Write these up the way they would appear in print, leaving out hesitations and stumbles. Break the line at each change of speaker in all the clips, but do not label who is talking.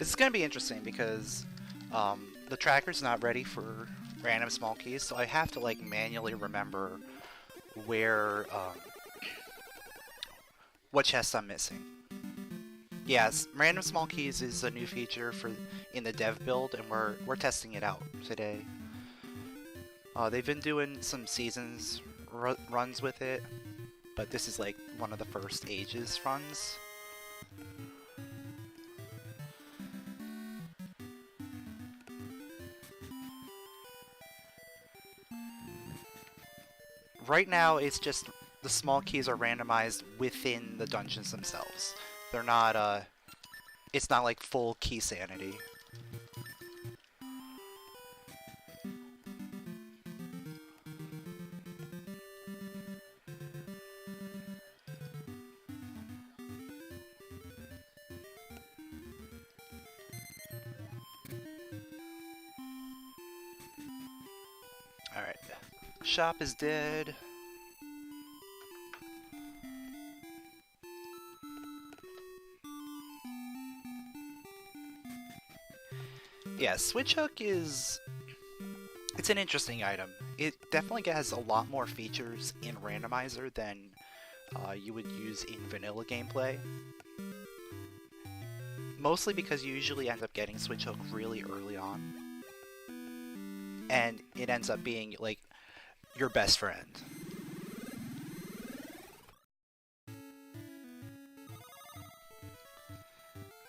It's going to be interesting because the tracker's not ready for random small keys, so I have to like manually remember where what chests I'm missing. Yes, random small keys is a new feature for in the dev build, and we're testing it out today. They've been doing some seasons runs with it, but this is like one of the first Ages runs. Right now, it's just the small keys are randomized within the dungeons themselves. They're not, it's not like full key sanity. Alright. Shop is dead. Yeah, Switch Hook is... It's an interesting item. It definitely has a lot more features in Randomizer than you would use in vanilla gameplay. Mostly because you usually end up getting Switch Hook really early on. And it ends up being, like, your best friend.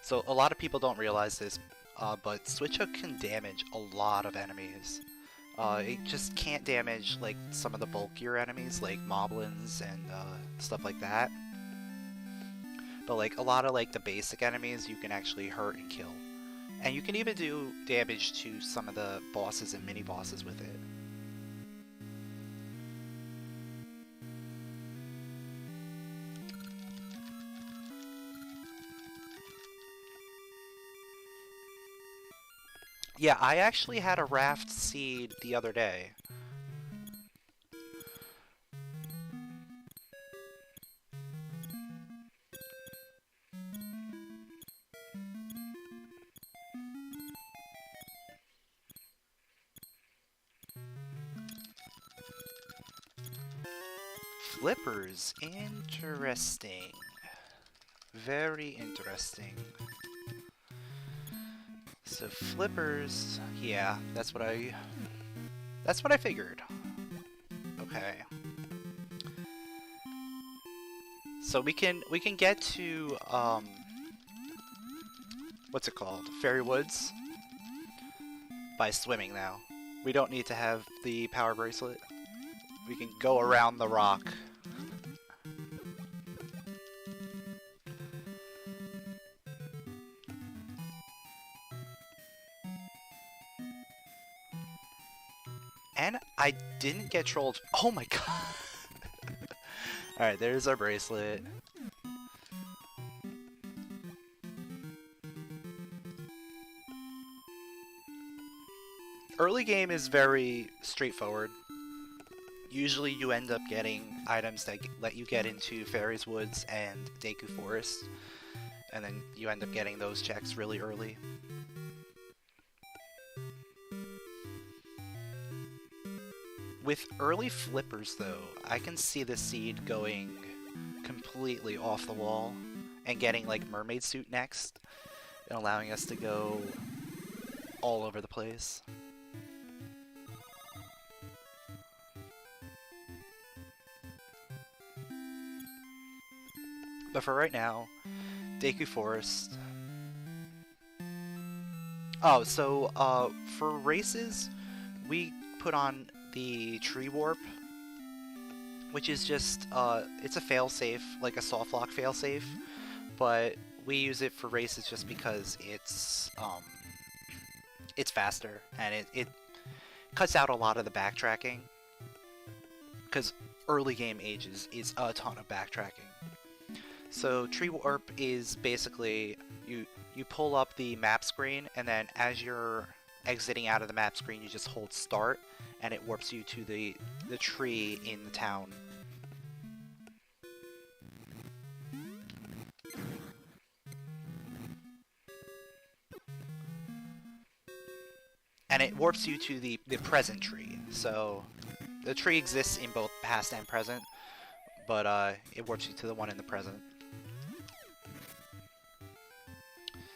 So a lot of people don't realize this, but Switch Hook can damage a lot of enemies. It just can't damage like some of the bulkier enemies like moblins and stuff like that. But like a lot of like the basic enemies you can actually hurt and kill. And you can even do damage to some of the bosses and mini bosses with it. Yeah, I actually had a raft seed the other day. Flippers, interesting. Very interesting. So flippers, yeah, that's what I figured. Okay. So we can get to what's it called? Fairy Woods by swimming now. We don't need to have the power bracelet. We can go around the rock. And I didn't get trolled. Oh my god. Alright, there's our bracelet. Early game is very straightforward. Usually you end up getting items that let you get into Fairy's Woods and Deku Forest. And then you end up getting those checks really early. With early flippers though, I can see the seed going completely off the wall and getting like mermaid suit next and allowing us to go all over the place. But for right now, Deku Forest. Oh, so for races, we put on the Tree Warp, which is just it's a failsafe, like a soft lock failsafe, but we use it for races just because it's faster and it cuts out a lot of the backtracking. Because early game Ages is a ton of backtracking. So Tree Warp is basically you pull up the map screen, and then as you're exiting out of the map screen, you just hold start, and it warps you to the tree in the town. and it warps you to the present tree. So the tree exists in both past and present, but it warps you to the one in the present.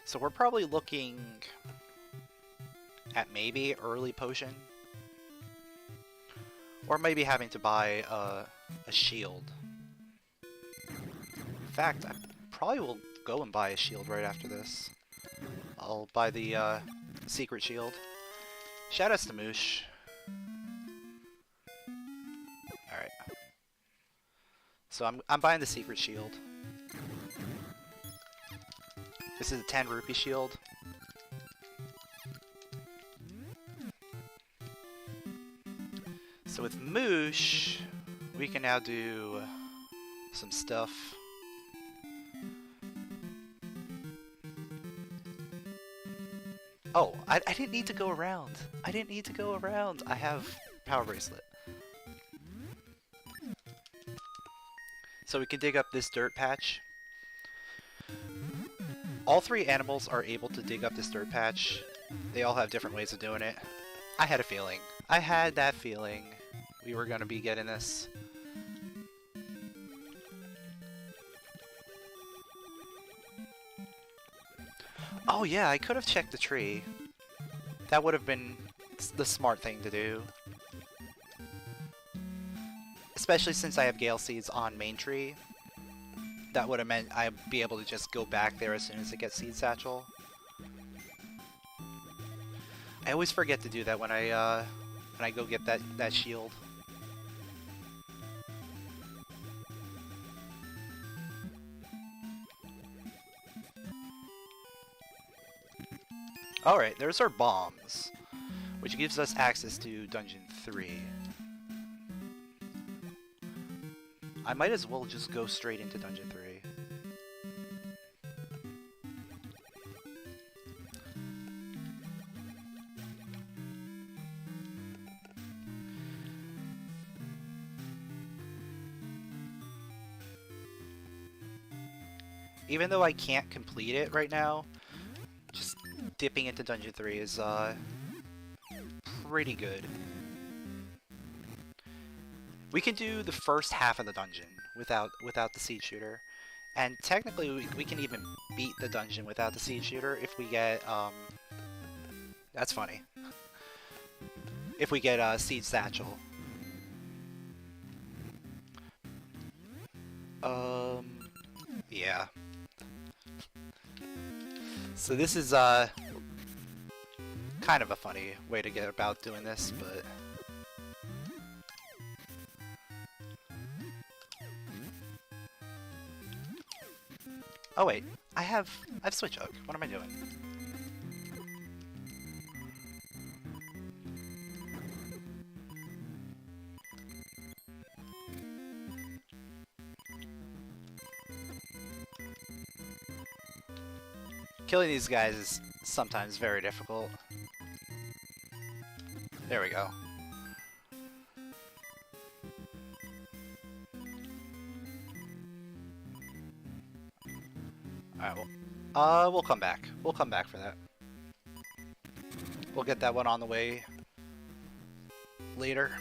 So we're probably looking at maybe early potion, or maybe having to buy a shield. In fact, I probably will go and buy a shield right after this. I'll buy the secret shield. Shoutouts to Moosh. Alright. So I'm buying the secret shield. This is a 10 rupee shield. So with Moosh, we can now do some stuff. Oh, I didn't need to go around. I didn't need to go around. I have Power Bracelet. So we can dig up this dirt patch. All three animals are able to dig up this dirt patch. They all have different ways of doing it. I had a feeling. I had that feeling we were going to be getting this. Oh yeah, I could have checked the tree. That would have been the smart thing to do. Especially since I have Gale Seeds on main tree. That would have meant I'd be able to just go back there as soon as it gets Seed Satchel. I always forget to do that when I go get that shield. Alright, there's our bombs, which gives us access to Dungeon 3. I might as well just go straight into Dungeon 3. Even though I can't complete it right now, just dipping into Dungeon 3 is pretty good. We can do the first half of the dungeon without the seed shooter, and technically we can even beat the dungeon without the seed shooter if we get that's funny. If we get Seed Satchel. Yeah. So this is kind of a funny way to get about doing this, but oh wait, I've Switch Hook. What am I doing? Killing these guys is sometimes very difficult. There we go. Alright, well, we'll come back. We'll come back for that. We'll get that one on the way later.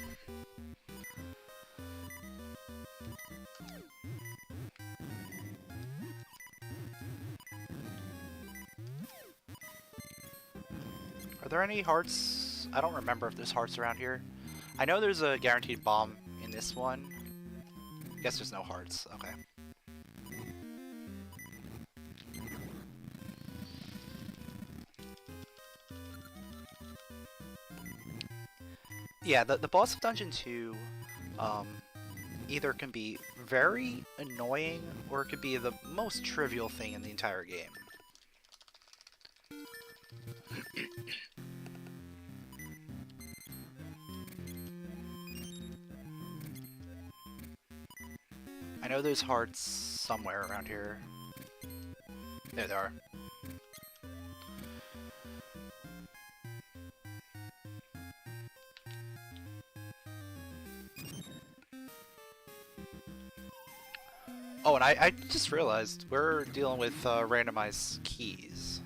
Are there any hearts? I don't remember if there's hearts around here. I know there's a guaranteed bomb in this one. I guess there's no hearts. Okay. Yeah, the boss of Dungeon 2 either can be very annoying or it could be the most trivial thing in the entire game. I know there's hearts somewhere around here. There they are. Oh, and I just realized we're dealing with randomized keys.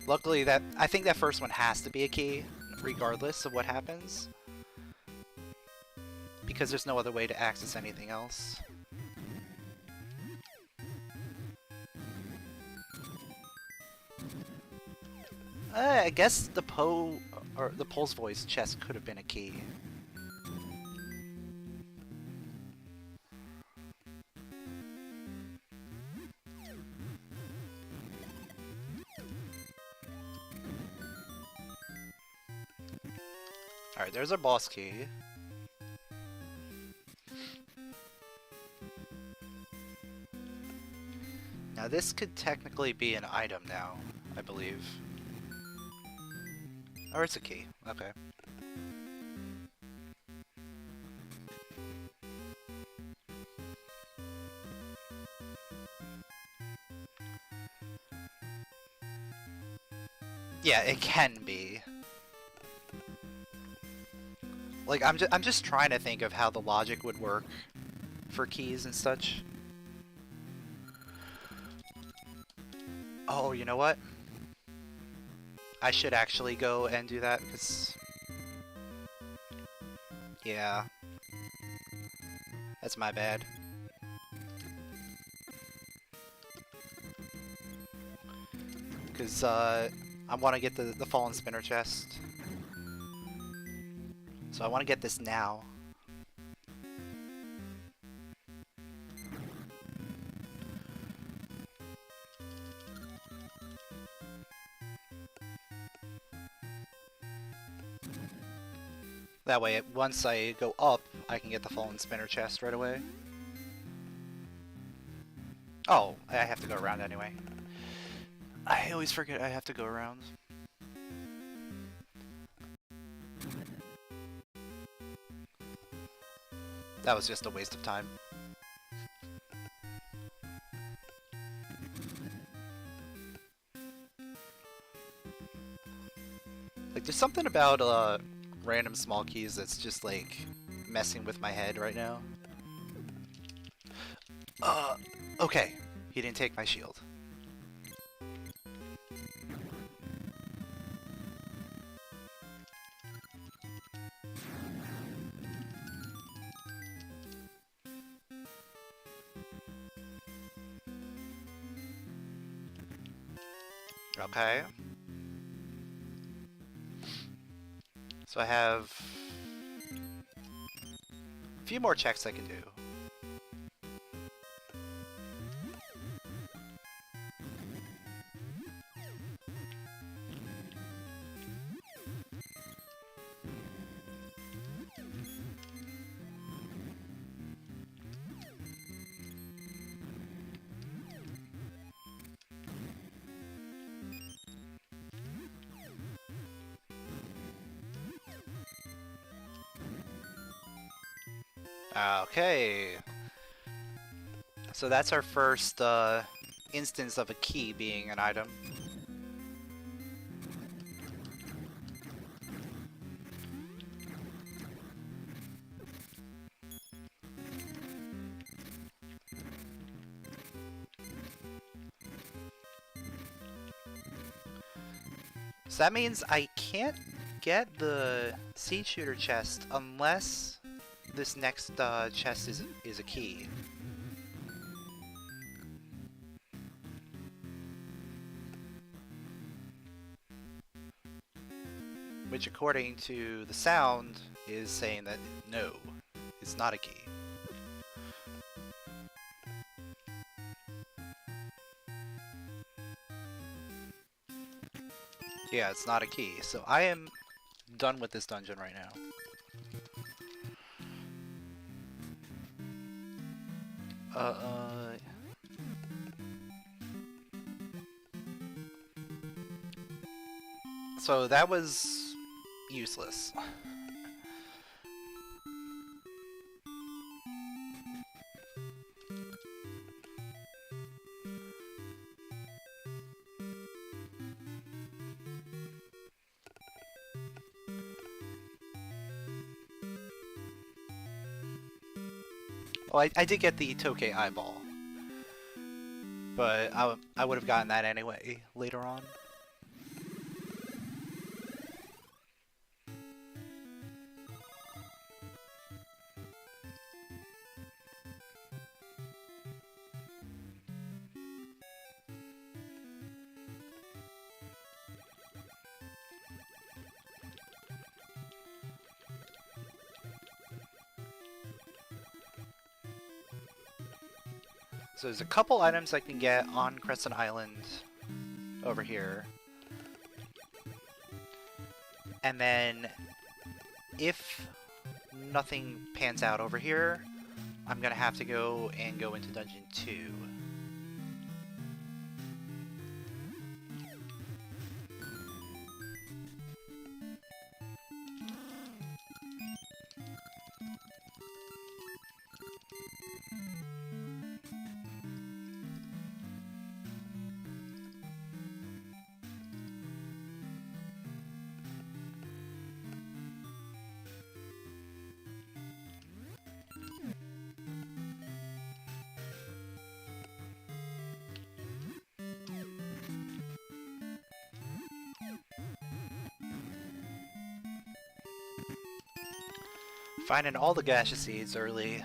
Luckily, I think that first one has to be a key, regardless of what happens. Because there's no other way to access anything else. I guess the Pole's voice chest could have been a key. Alright, there's our boss key. Now this could technically be an item now, I believe. Or it's a key, okay. Yeah, it can be. Like, I'm just trying to think of how the logic would work for keys and such. Oh, you know what? I should actually go and do that, because... Yeah. That's my bad. Because, I want to get the fallen spinner chest. So I want to get this now. That way, once I go up, I can get the fallen spinner chest right away. Oh, I have to go around anyway. I always forget I have to go around. That was just a waste of time. Like, there's something about random small keys that's just like messing with my head right now. Okay. He didn't take my shield. Okay. So I have a few more checks I can do. Okay. So that's our first instance of a key being an item. So that means I can't get the seed shooter chest unless this next chest is a key. Which, according to the sound, is saying that no, it's not a key. Yeah, it's not a key. So I am done with this dungeon right now. So that was useless. Well, I did get the Tokay eyeball, but I would have gotten that anyway later on. So there's a couple items I can get on Crescent Island over here. And then if nothing pans out over here, I'm gonna have to go into Dungeon 2. Finding all the gasha seeds early,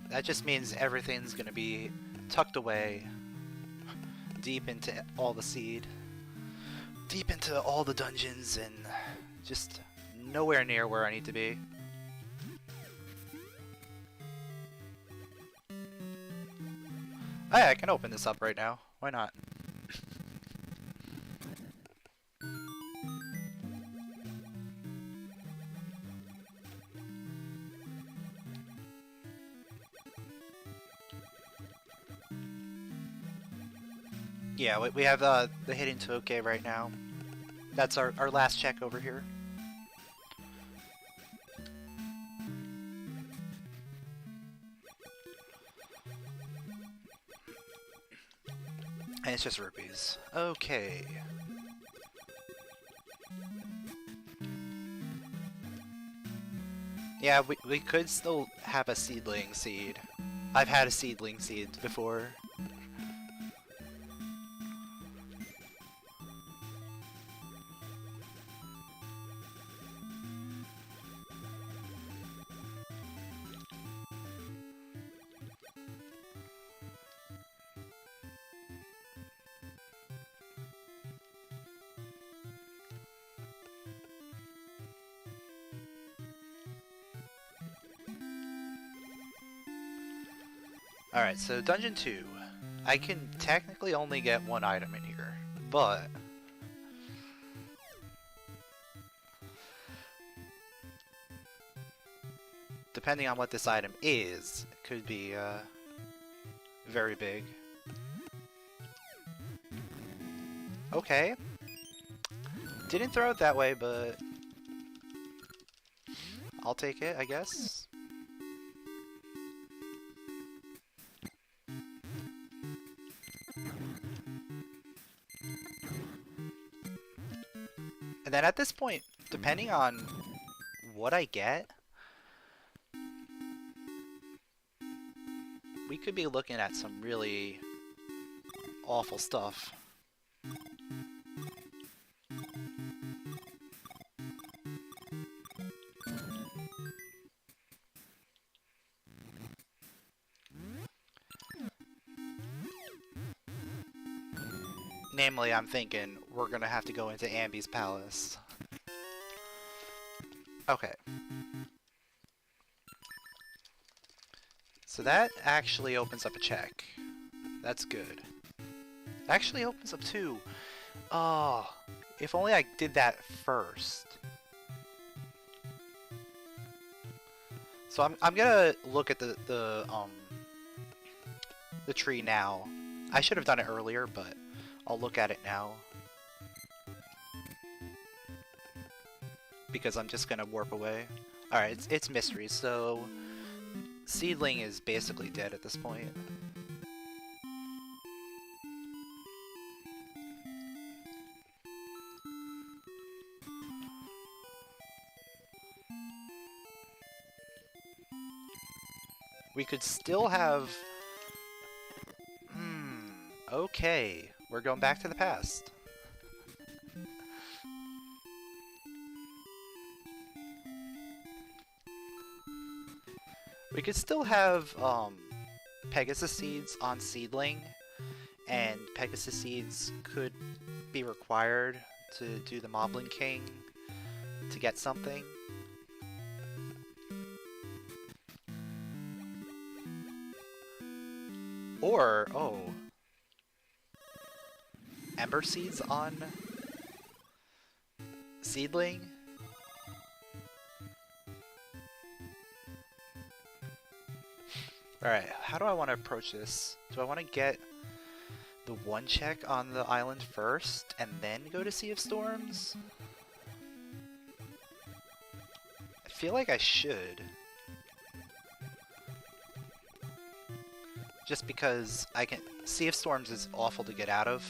that just means everything's gonna be tucked away deep into all the seed, deep into all the dungeons, and just nowhere near where I need to be. Hey, I can open this up right now. Why not? Yeah, we have the hidden toke right now. That's our last check over here. And it's just rupees. Okay. Yeah, we could still have a seedling seed. I've had a seedling seed before. Alright, so Dungeon 2. I can technically only get one item in here, but depending on what this item is, it could be very big. Okay. Didn't throw it that way, but I'll take it, I guess. And then at this point, depending on what I get, we could be looking at some really awful stuff. Namely, I'm thinking we're gonna have to go into Ambi's palace. Okay. So that actually opens up a check. That's good. Actually opens up two. Oh, if only I did that first. So I'm gonna look at the tree now. I should have done it earlier, but I'll look at it now. Because I'm just gonna warp away. Alright, it's mystery, so Seedling is basically dead at this point. We could still have... okay. We're going back to the past. We could still have Pegasus seeds on Seedling, and Pegasus seeds could be required to do the Moblin King to get something. Or, oh, Ember Seeds on Seedling? Alright, how do I want to approach this? Do I want to get the one check on the island first, and then go to Sea of Storms? I feel like I should. Just because I can... Sea of Storms is awful to get out of.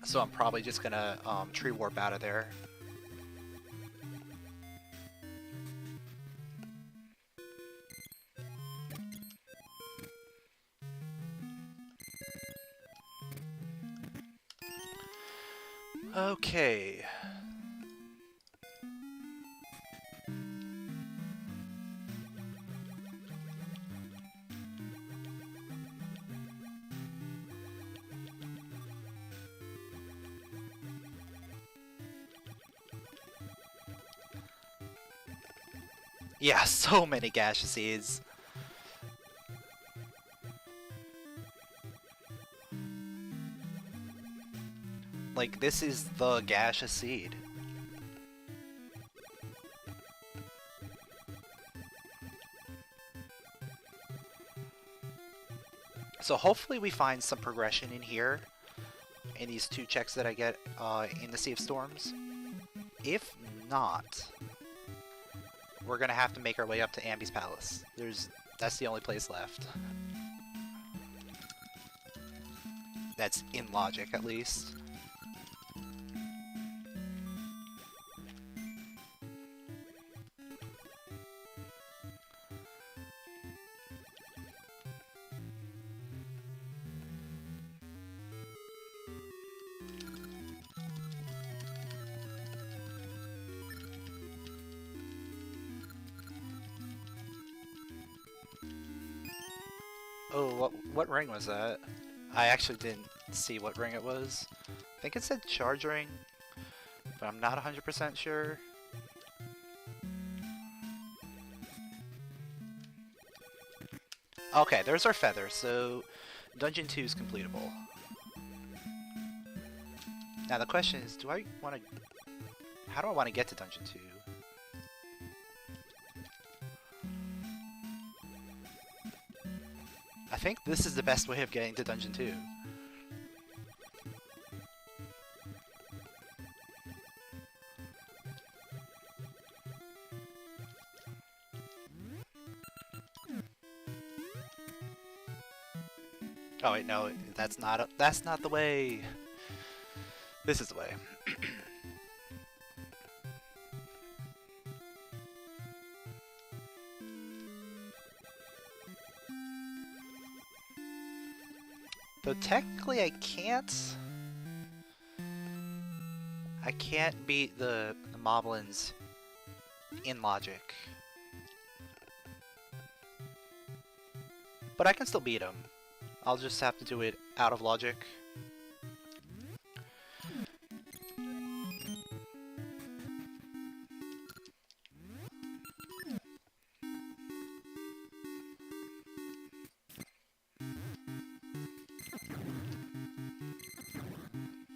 So I'm probably just gonna tree warp out of there. Okay. Yeah, so many gasha seeds. Like, this is the gasha seed. So hopefully we find some progression in here, in these 2 checks that I get in the Sea of Storms. If not, we're gonna have to make our way up to Ambi's Palace. That's the only place left. That's in logic, at least. Oh, what ring was that? I actually didn't see what ring it was. I think it said charge ring, but I'm not 100% sure. Okay, there's our feather, so Dungeon 2 is completable. Now the question is, how do I want to get to Dungeon 2? I think this is the best way of getting to Dungeon 2. Oh wait, no, that's not the way. This is the way. Though technically I can't beat the moblins in logic. But I can still beat them. I'll just have to do it out of logic.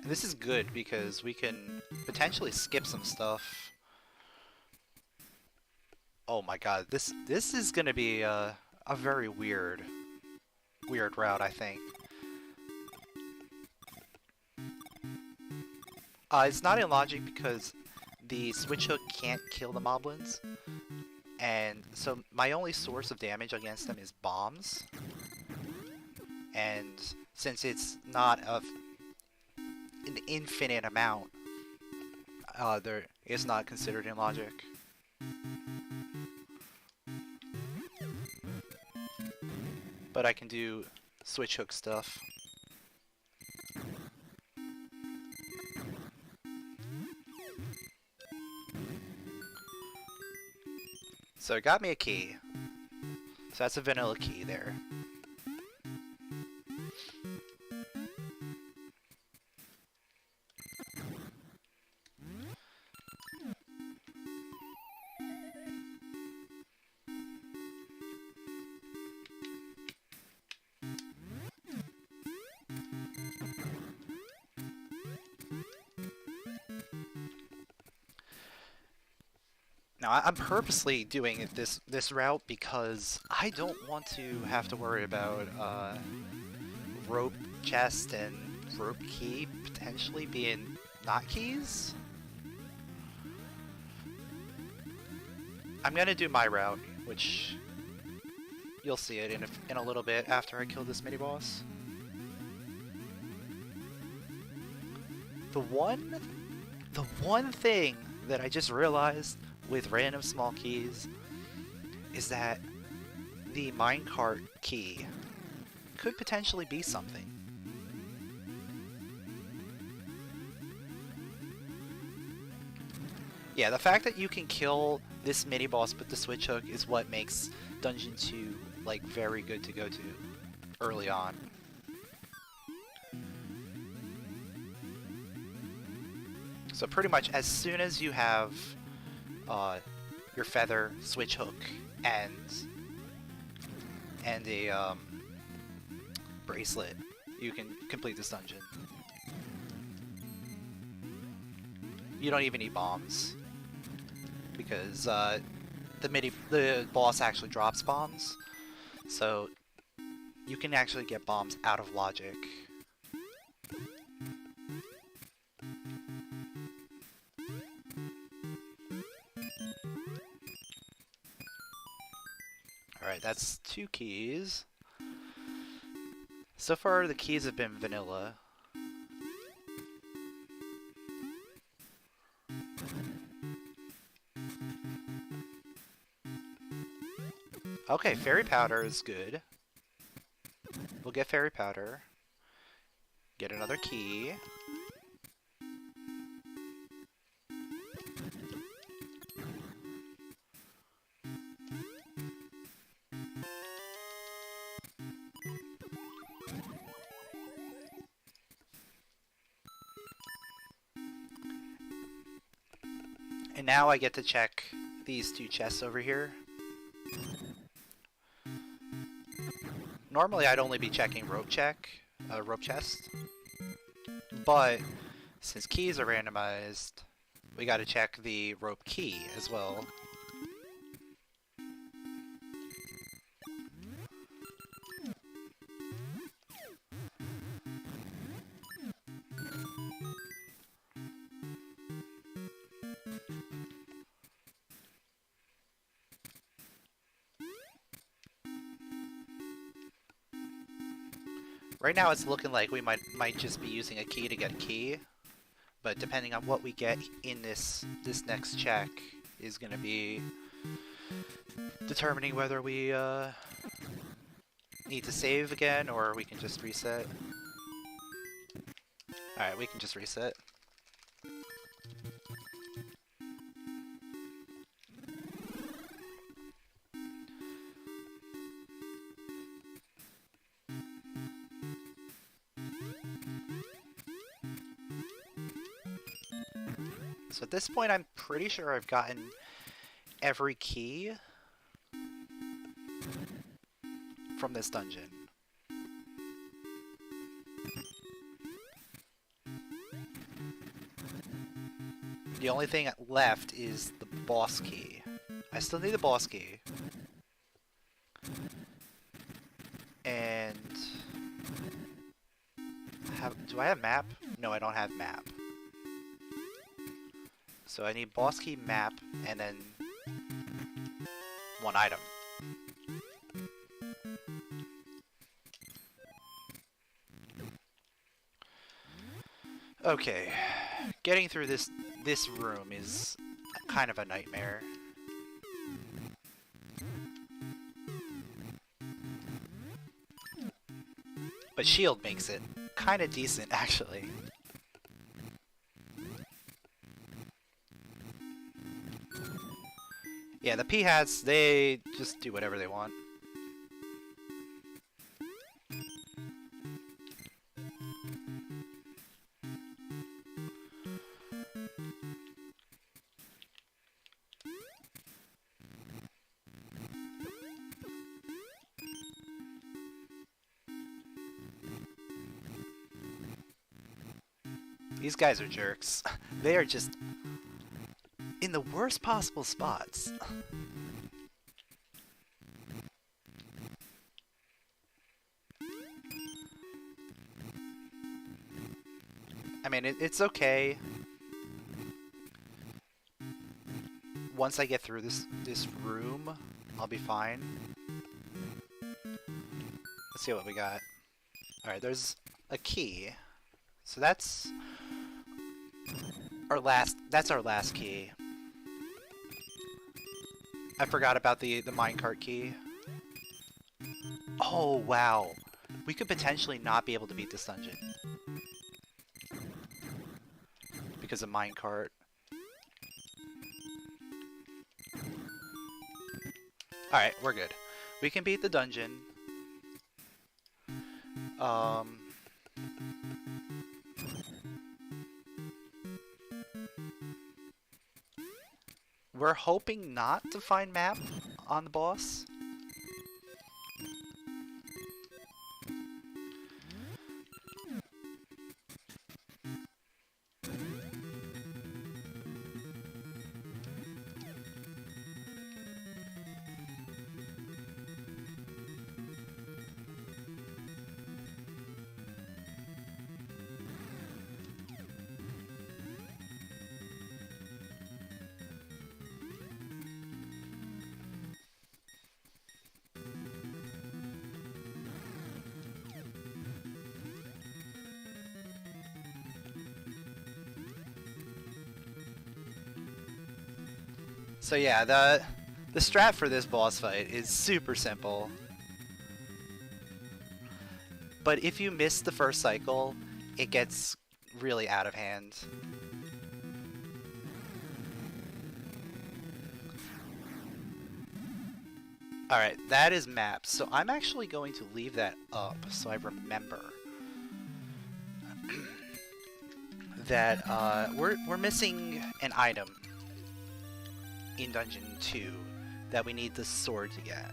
And this is good because we can potentially skip some stuff. Oh my god, this is gonna be a very weird route, I think. It's not in logic because the switch hook can't kill the moblins, and so my only source of damage against them is bombs. And since it's not of an infinite amount, there is not considered in logic. But I can do switch hook stuff. So it got me a key. So that's a vanilla key there. Now, I'm purposely doing it this route because I don't want to have to worry about rope chest and rope key potentially being not keys. I'm gonna do my route, which you'll see it in a little bit after I kill this mini boss. The one thing that I just realized with random small keys is that the minecart key could potentially be something. Yeah, the fact that you can kill this mini boss with the switch hook is what makes Dungeon 2 like very good to go to early on. So pretty much as soon as you have your feather, switch hook, and a bracelet, you can complete this dungeon. You don't even need bombs because the boss actually drops bombs, so you can actually get bombs out of logic. Alright, that's 2 keys. So far the keys have been vanilla. Okay, fairy powder is good. We'll get fairy powder. Get another key. And now I get to check these 2 chests over here. Normally I'd only be checking rope chest, but since keys are randomized, we gotta check the rope key as well. Right now it's looking like we might just be using a key to get a key, but depending on what we get in this next check is going to be determining whether we need to save again or we can just reset. Alright, we can just reset. So at this point I'm pretty sure I've gotten every key from this dungeon. The only thing left is the boss key. I still need the boss key. And do I have map? No, I don't have map. So I need boss key, map, and then 1 item. Okay, getting through this room is kind of a nightmare. But shield makes it kind of decent, actually. Yeah, the P-hats, they just do whatever they want. These guys are jerks. They are just in the worst possible spots. I mean, it's okay. Once I get through this room, I'll be fine. Let's see what we got. Alright, there's a key. So that's our last key. I forgot about the minecart key. Oh, wow. We could potentially not be able to beat this dungeon. Because of minecart. Alright, we're good. We can beat the dungeon. We're hoping not to find map on the boss. So yeah, the strat for this boss fight is super simple. But if you miss the first cycle, it gets really out of hand. Alright, that is maps, so I'm actually going to leave that up so I remember that we're missing an item in Dungeon 2 that we need the sword to get.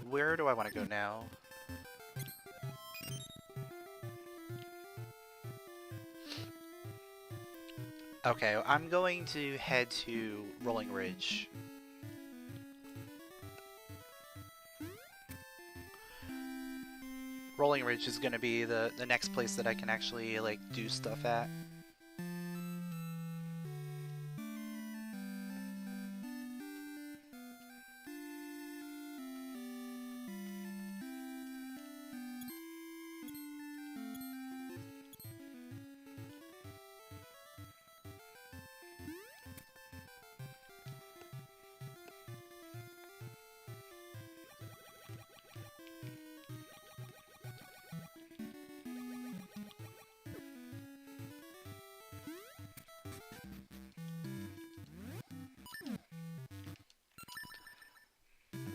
Where do I want to go now? Okay, I'm going to head to Rolling Ridge. Rolling Ridge is going to be the next place that I can actually, like, do stuff at.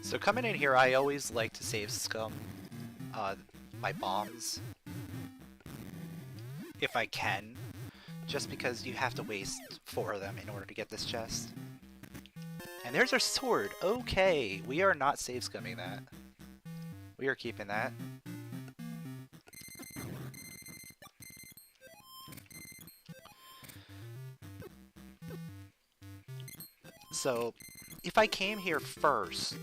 So coming in here, I always like to save scum, my bombs, if I can, just because you have to waste 4 of them in order to get this chest. And there's our sword! Okay, we are not save scumming that. We are keeping that. So, if I came here first...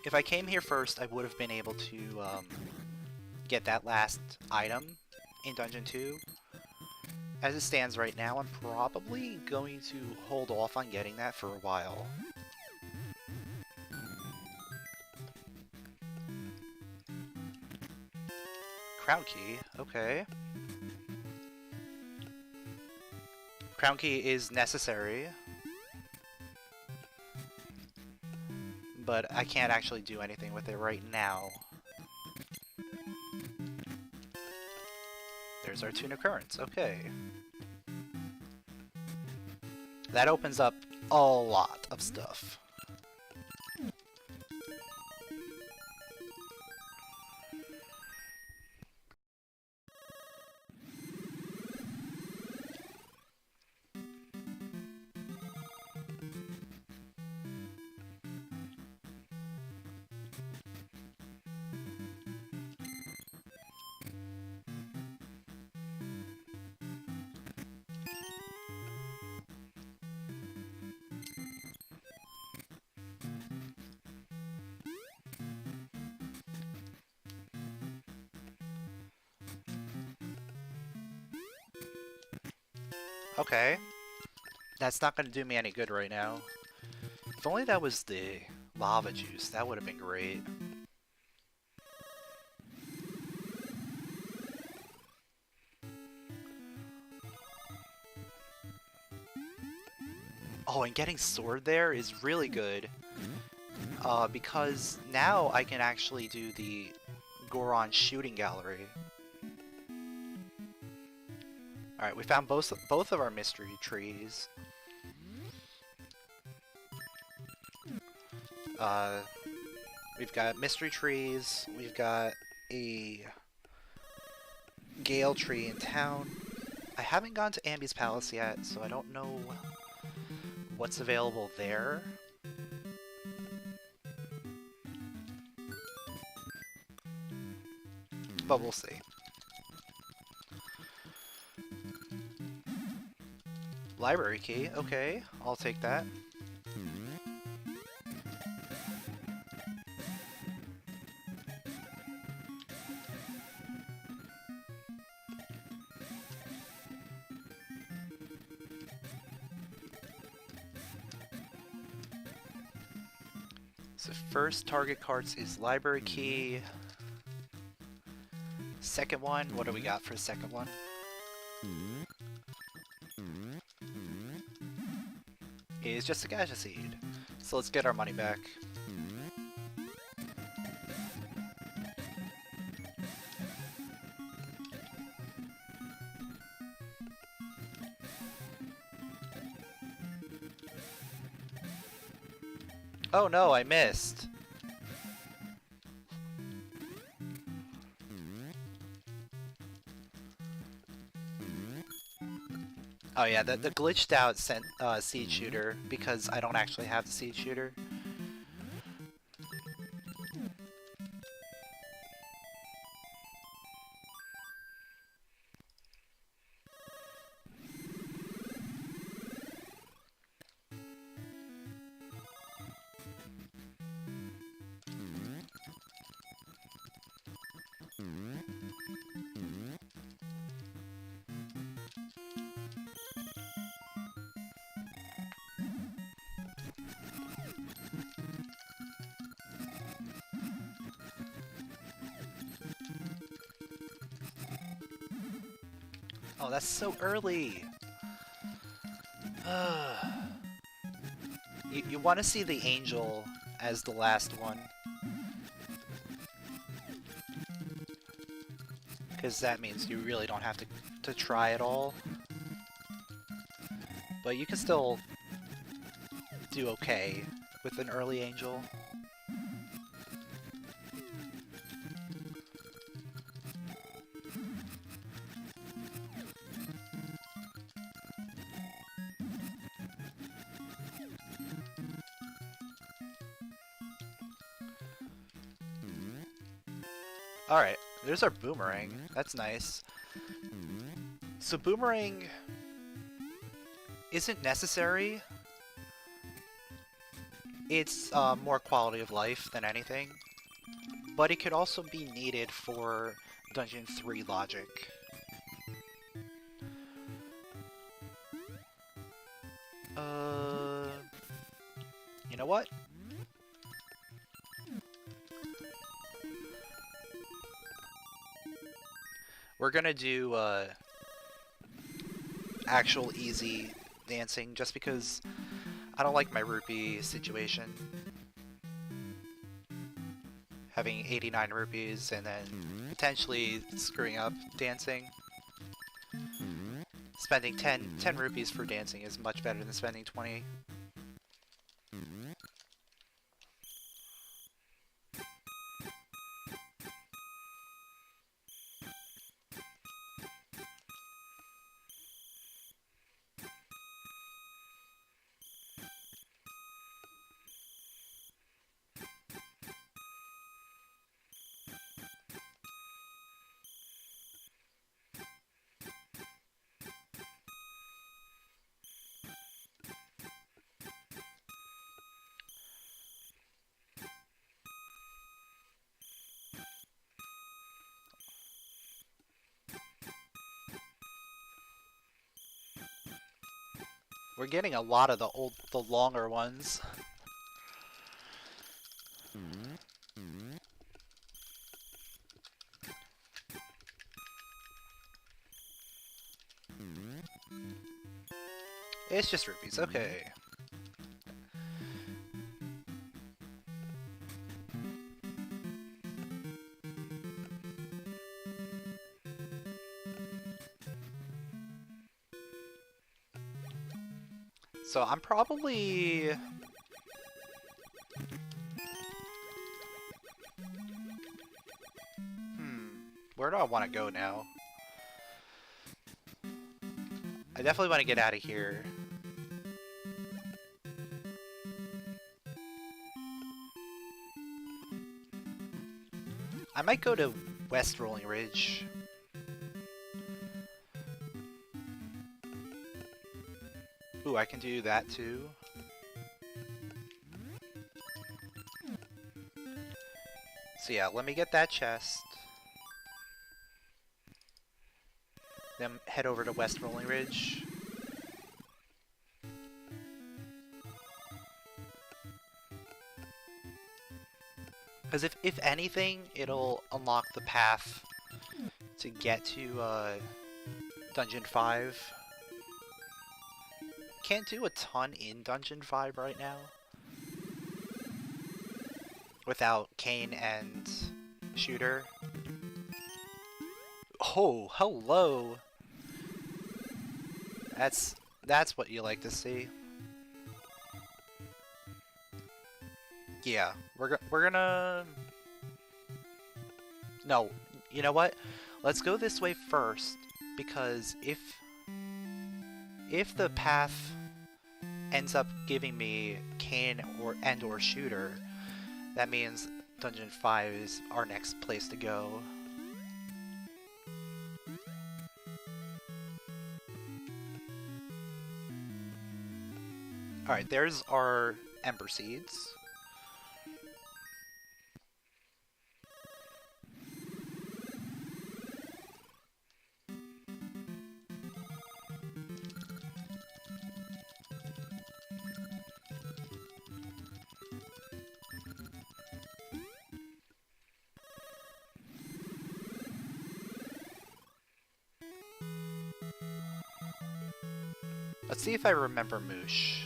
I would have been able to get that last item in Dungeon 2. As it stands right now, I'm probably going to hold off on getting that for a while. Crown key, okay. Crown key is necessary, but I can't actually do anything with it right now. There's our Tune Occurrence, okay. That opens up a lot of stuff. Okay. That's not gonna do me any good right now. If only that was the lava juice, that would have been great. Oh, and getting sword there is really good. Because now I can actually do the Goron shooting gallery. Alright, we found both of our mystery trees. We've got mystery trees, we've got a gale tree in town. I haven't gone to Ambi's Palace yet, so I don't know what's available there. But we'll see. Library key, okay, I'll take that. So first target cards is library key. Second one, what do we got for the second one? Is just a gasha seed. So let's get our money back. Oh no, I missed. Oh yeah, the glitched out seed shooter because I don't actually have the seed shooter. Oh, that's so early. You want to see the angel as the last one. Because that means you really don't have to try at all. But you can still do okay with an early angel. Alright, there's our boomerang. That's nice. So boomerang isn't necessary. It's more quality of life than anything. But it could also be needed for Dungeon 3 logic. You know what? We're gonna do actual easy dancing just because I don't like my rupee situation. Having 89 rupees and then potentially screwing up dancing. Spending 10 rupees for dancing is much better than spending 20. We're getting a lot of the longer ones. It's just rupees, okay. So I'm probably... Where do I want to go now? I definitely want to get out of here. I might go to West Rolling Ridge. Ooh, I can do that too. So yeah, let me get that chest. Then head over to West Rolling Ridge. Because if anything, it'll unlock the path to get to Dungeon 5. Can't do a ton in Dungeon 5 right now. Without Kane and Shooter. Oh, hello! That's what you like to see. Yeah, we're gonna... No, you know what? Let's go this way first, because if the path ends up giving me Kane or Shooter, that means Dungeon 5 is our next place to go. Alright, there's our Ember Seeds. Let's see if I remember Moosh.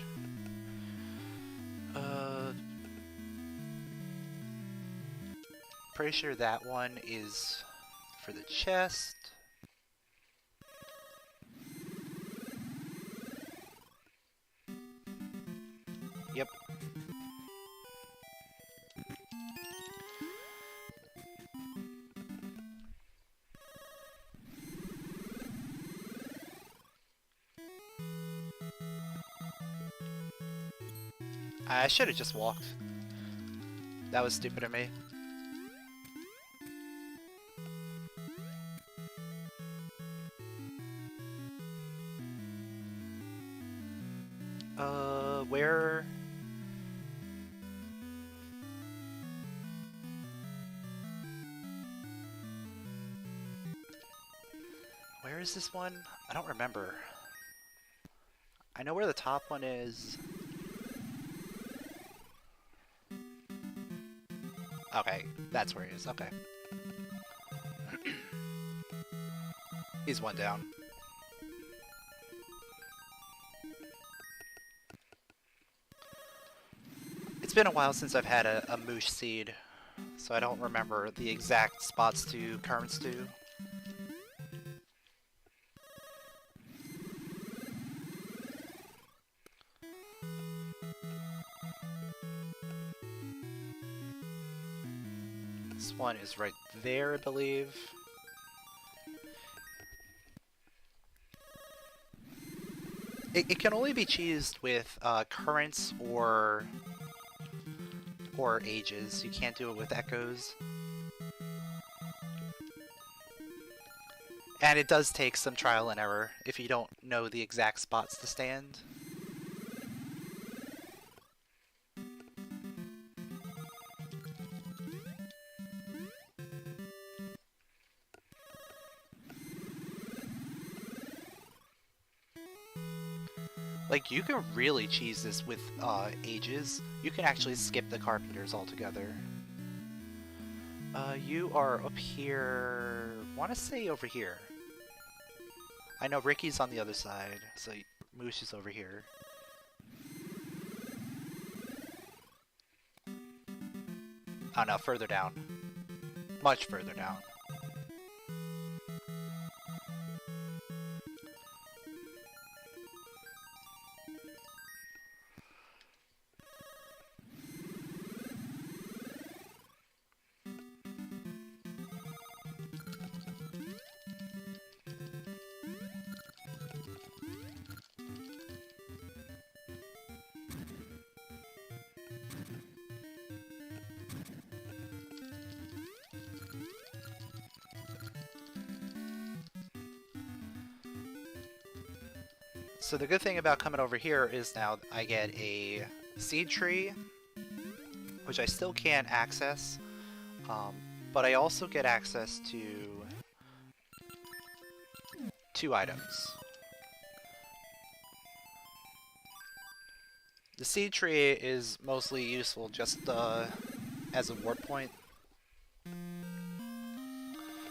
Pretty sure that one is for the chest. Yep. I should have just walked. That was stupid of me. Where... Where is this one? I don't remember. I know where the top one is. Okay, that's where he is. Okay. He's one down. It's been a while since I've had a Moosh Seed, so I don't remember the exact spots to currents to. This one is right there, I believe. It can only be cheesed with currents or ages. You can't do it with echoes. And it does take some trial and error if you don't know the exact spots to stand. Like, you can really cheese this with ages. You can actually skip the carpenters altogether. You are up here... want to say over here. I know Ricky's on the other side, so Moosh is over here. Oh no, further down. Much further down. So the good thing about coming over here is now I get a seed tree, which I still can't access, but I also get access to 2 items. The seed tree is mostly useful just as a warp point,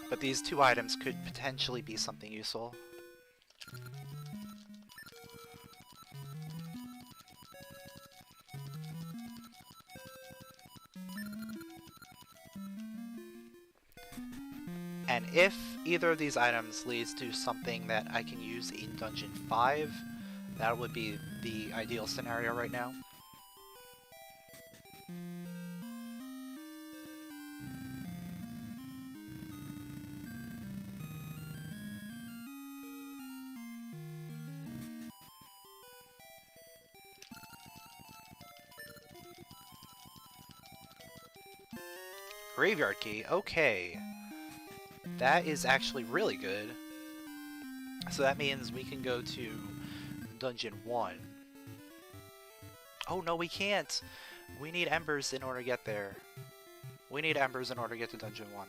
but these 2 items could potentially be something useful. And if either of these items leads to something that I can use in Dungeon 5, that would be the ideal scenario right now. Graveyard key, okay. That is actually really good. So that means we can go to Dungeon 1. Oh no, we can't! We need embers in order to get there. We need embers in order to get to Dungeon 1.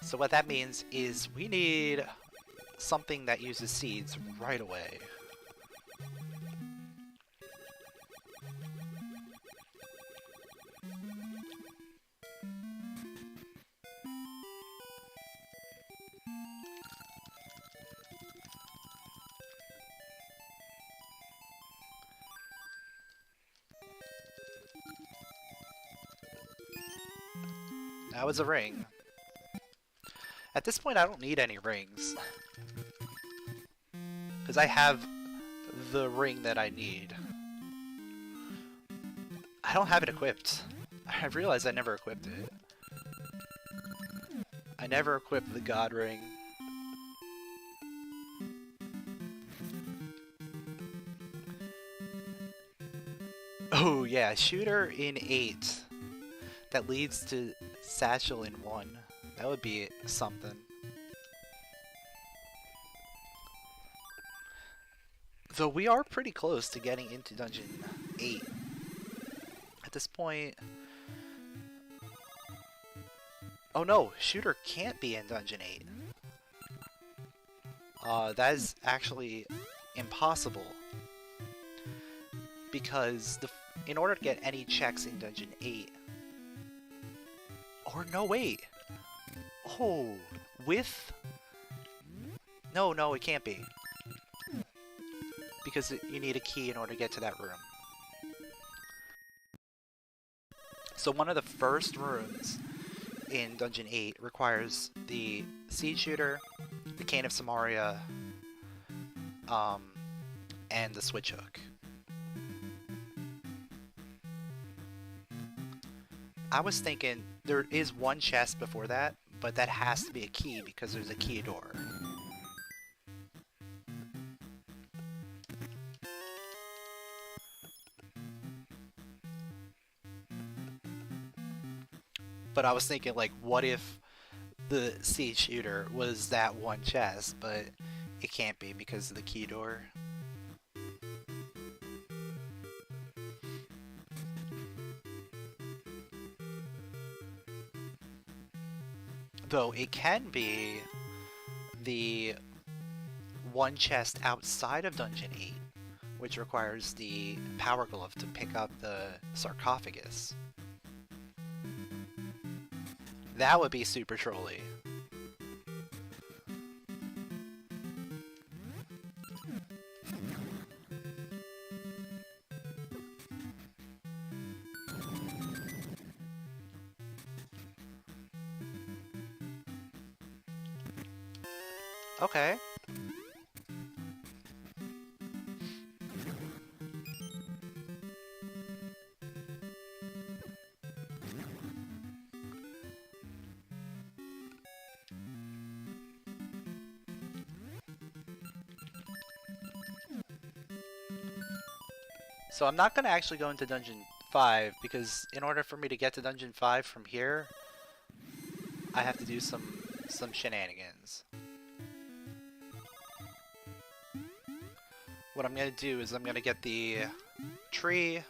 So what that means is we need something that uses seeds right away. That was a ring. At this point, I don't need any rings. Because I have the ring that I need. I don't have it equipped. I realized I never equipped it. I never equipped the God Ring. Oh yeah, shooter in 8. That leads to satchel in 1. That would be something. Though we are pretty close to getting into Dungeon 8. At this point... Oh no, shooter can't be in Dungeon 8. That is actually impossible. Because in order to get any checks in Dungeon 8... Or no, wait! Oh, with... No, it can't be. Because you need a key in order to get to that room. So one of the first rooms in Dungeon 8 requires the Seed Shooter, the Cane of Samaria, and the Switch Hook. I was thinking there is one chest before that, but that has to be a key because there's a key door. But I was thinking, like, what if the Seed Shooter was that one chest, but it can't be because of the key door. Though it can be the one chest outside of Dungeon 8, which requires the Power Glove to pick up the sarcophagus. That would be super trolly. Okay. So I'm not going to actually go into Dungeon 5 because in order for me to get to Dungeon 5 from here, I have to do some shenanigans. What I'm going to do is I'm going to get the tree,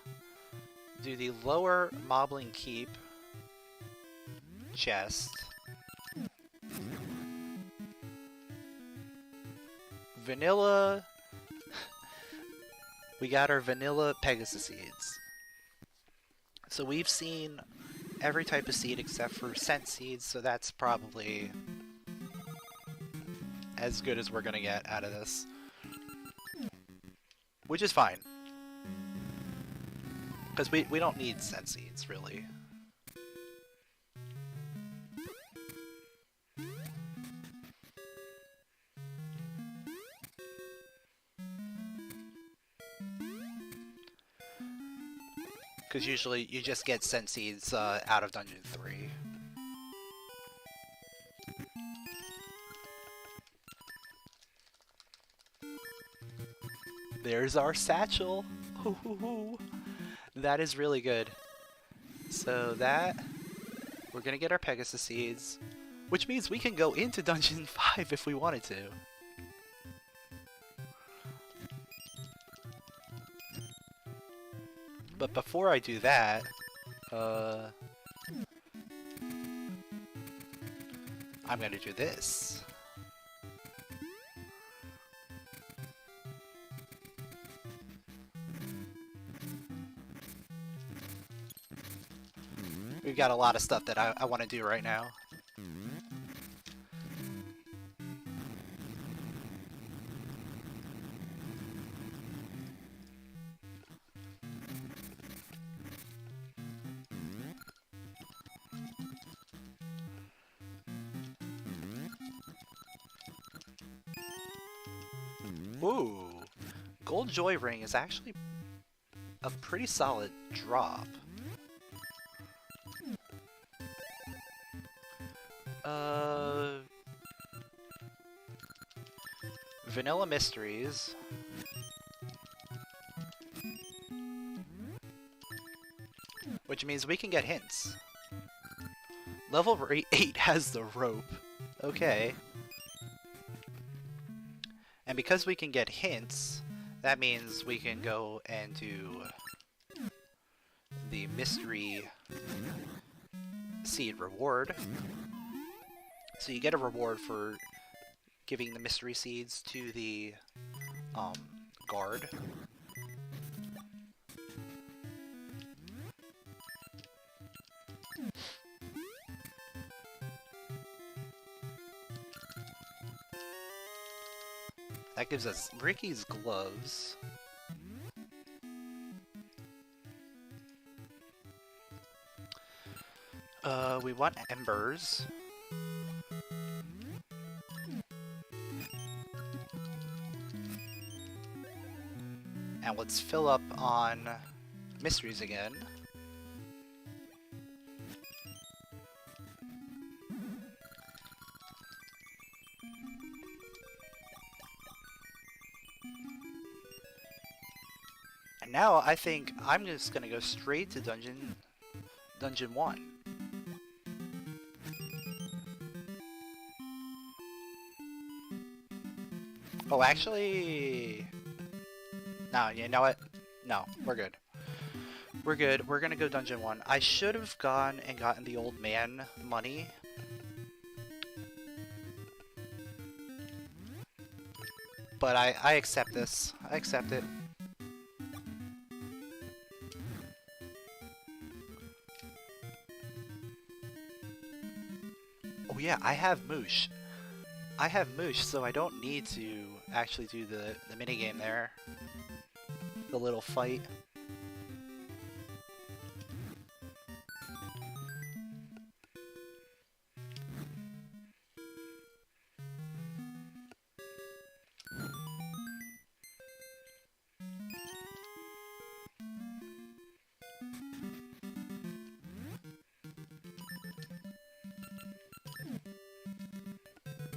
do the lower Moblin Keep chest, vanilla. We got our vanilla Pegasus seeds. So we've seen every type of seed except for scent seeds, so that's probably as good as we're gonna get out of this. Which is fine. Because we don't need scent seeds, really. Because usually you just get scent seeds out of Dungeon 3. There's our satchel! That is really good. So that... We're gonna get our Pegasus seeds, which means we can go into Dungeon 5 if we wanted to. But before I do that, I'm gonna do this. We've got a lot of stuff that I want to do right now. Ooh, Gold Joy Ring is actually a pretty solid drop. Vanilla Mysteries. Which means we can get hints. Level 8 has the rope. Okay. And because we can get hints, that means we can go and do the mystery seed reward. So you get a reward for giving the mystery seeds to the guard. That gives us Ricky's gloves. We want embers. And let's fill up on mysteries again. And now I think I'm just gonna go straight to Dungeon 1. Oh, actually... No, you know what? No, we're good. We're good. We're gonna go Dungeon 1. I should have gone and gotten the old man money. But I accept this. I accept it. Oh yeah, I have Moosh. I have Moosh, so I don't need to actually do the minigame there. The little fight.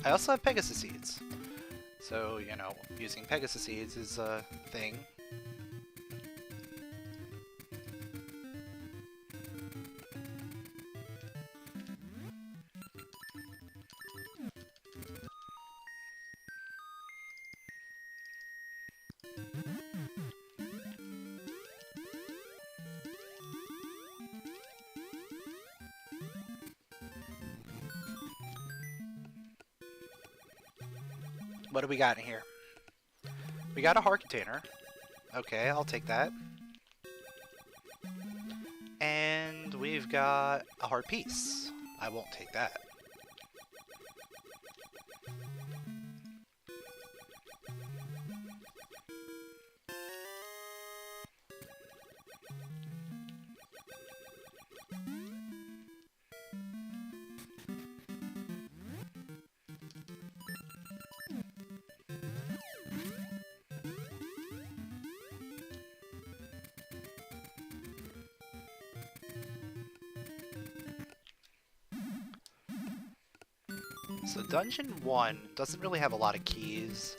I also have Pegasus Seeds. So, you know, using Pegasus Seeds is a thing. What do we got in here? We got a heart container. Okay, I'll take that. And we've got a heart piece. I won't take that. So Dungeon 1 doesn't really have a lot of keys.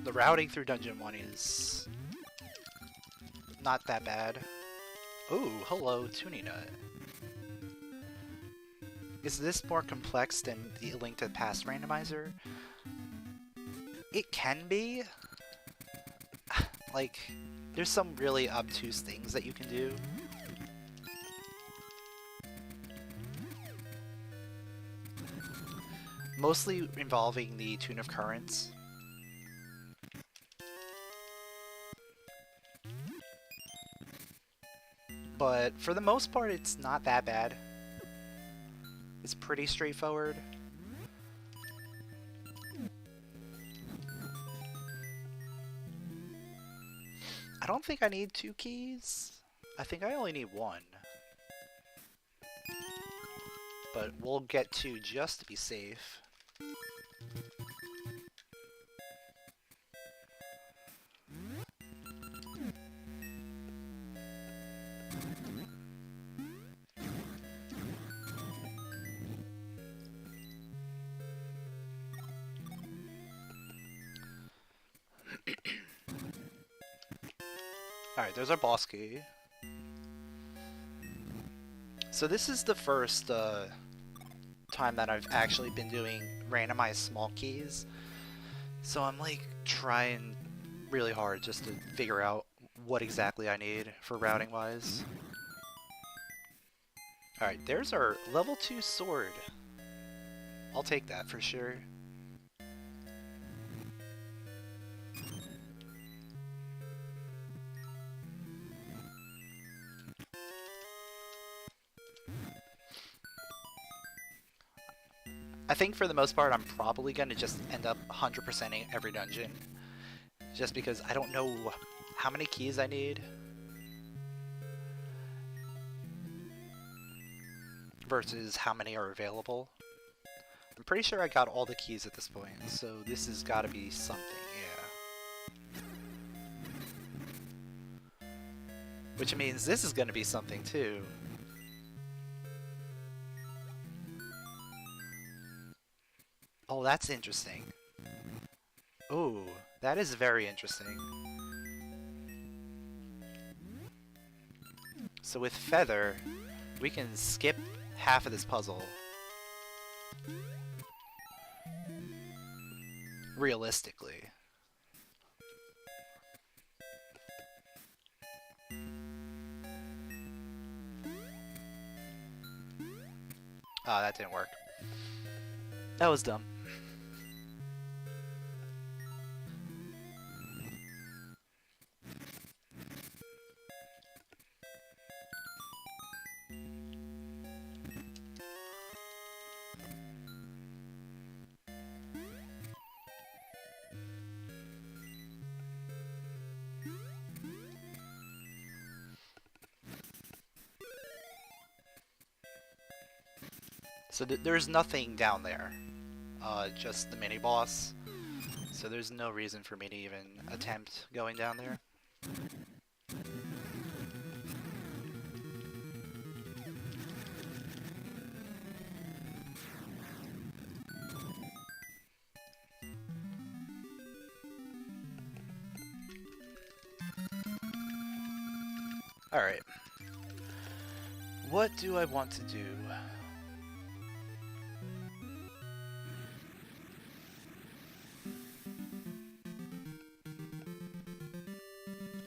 The routing through Dungeon 1 is not that bad. Ooh, hello, Tuning Nut. Is this more complex than the Link to the Past randomizer? It can be. Like, there's some really obtuse things that you can do. Mostly involving the Tune of Currents. But for the most part, it's not that bad. It's pretty straightforward. I don't think I need 2 keys. I think I only need 1. But we'll get 2 just to be safe. Alright, there's our boss key. So this is the first time that I've actually been doing randomized small keys. So I'm like trying really hard just to figure out what exactly I need for routing wise. Alright, there's our level 2 sword. I'll take that for sure. I think for the most part I'm probably going to just end up 100%ing every dungeon. Just because I don't know how many keys I need. Versus how many are available. I'm pretty sure I got all the keys at this point, so this has got to be something, yeah. Which means this is going to be something too. Oh, that's interesting. Ooh, that is very interesting. So with Feather, we can skip half of this puzzle. Realistically. Ah, that didn't work. That was dumb. So there's nothing down there, just the mini boss. So there's no reason for me to even attempt going down there. Alright. What do I want to do?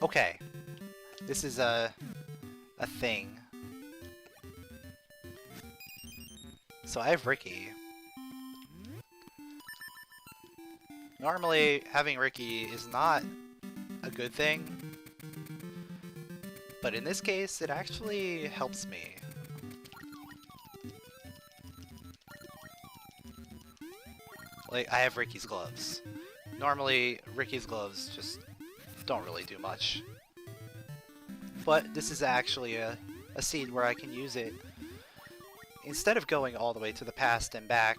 Okay. This is a thing. So I have Ricky. Normally, having Ricky is not a good thing. But in this case, it actually helps me. Like, I have Ricky's gloves. Normally, Ricky's gloves just don't really do much. But this is actually a seed where I can use it. Instead of going all the way to the past and back,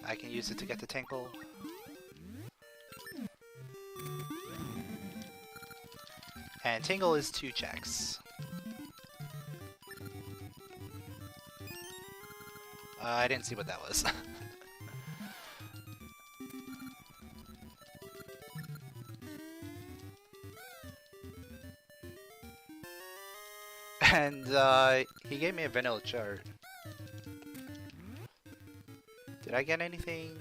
I can use it to get to Tinkle. And Tingle is 2 checks. I didn't see what that was. And he gave me a vanilla chart. Did I get anything?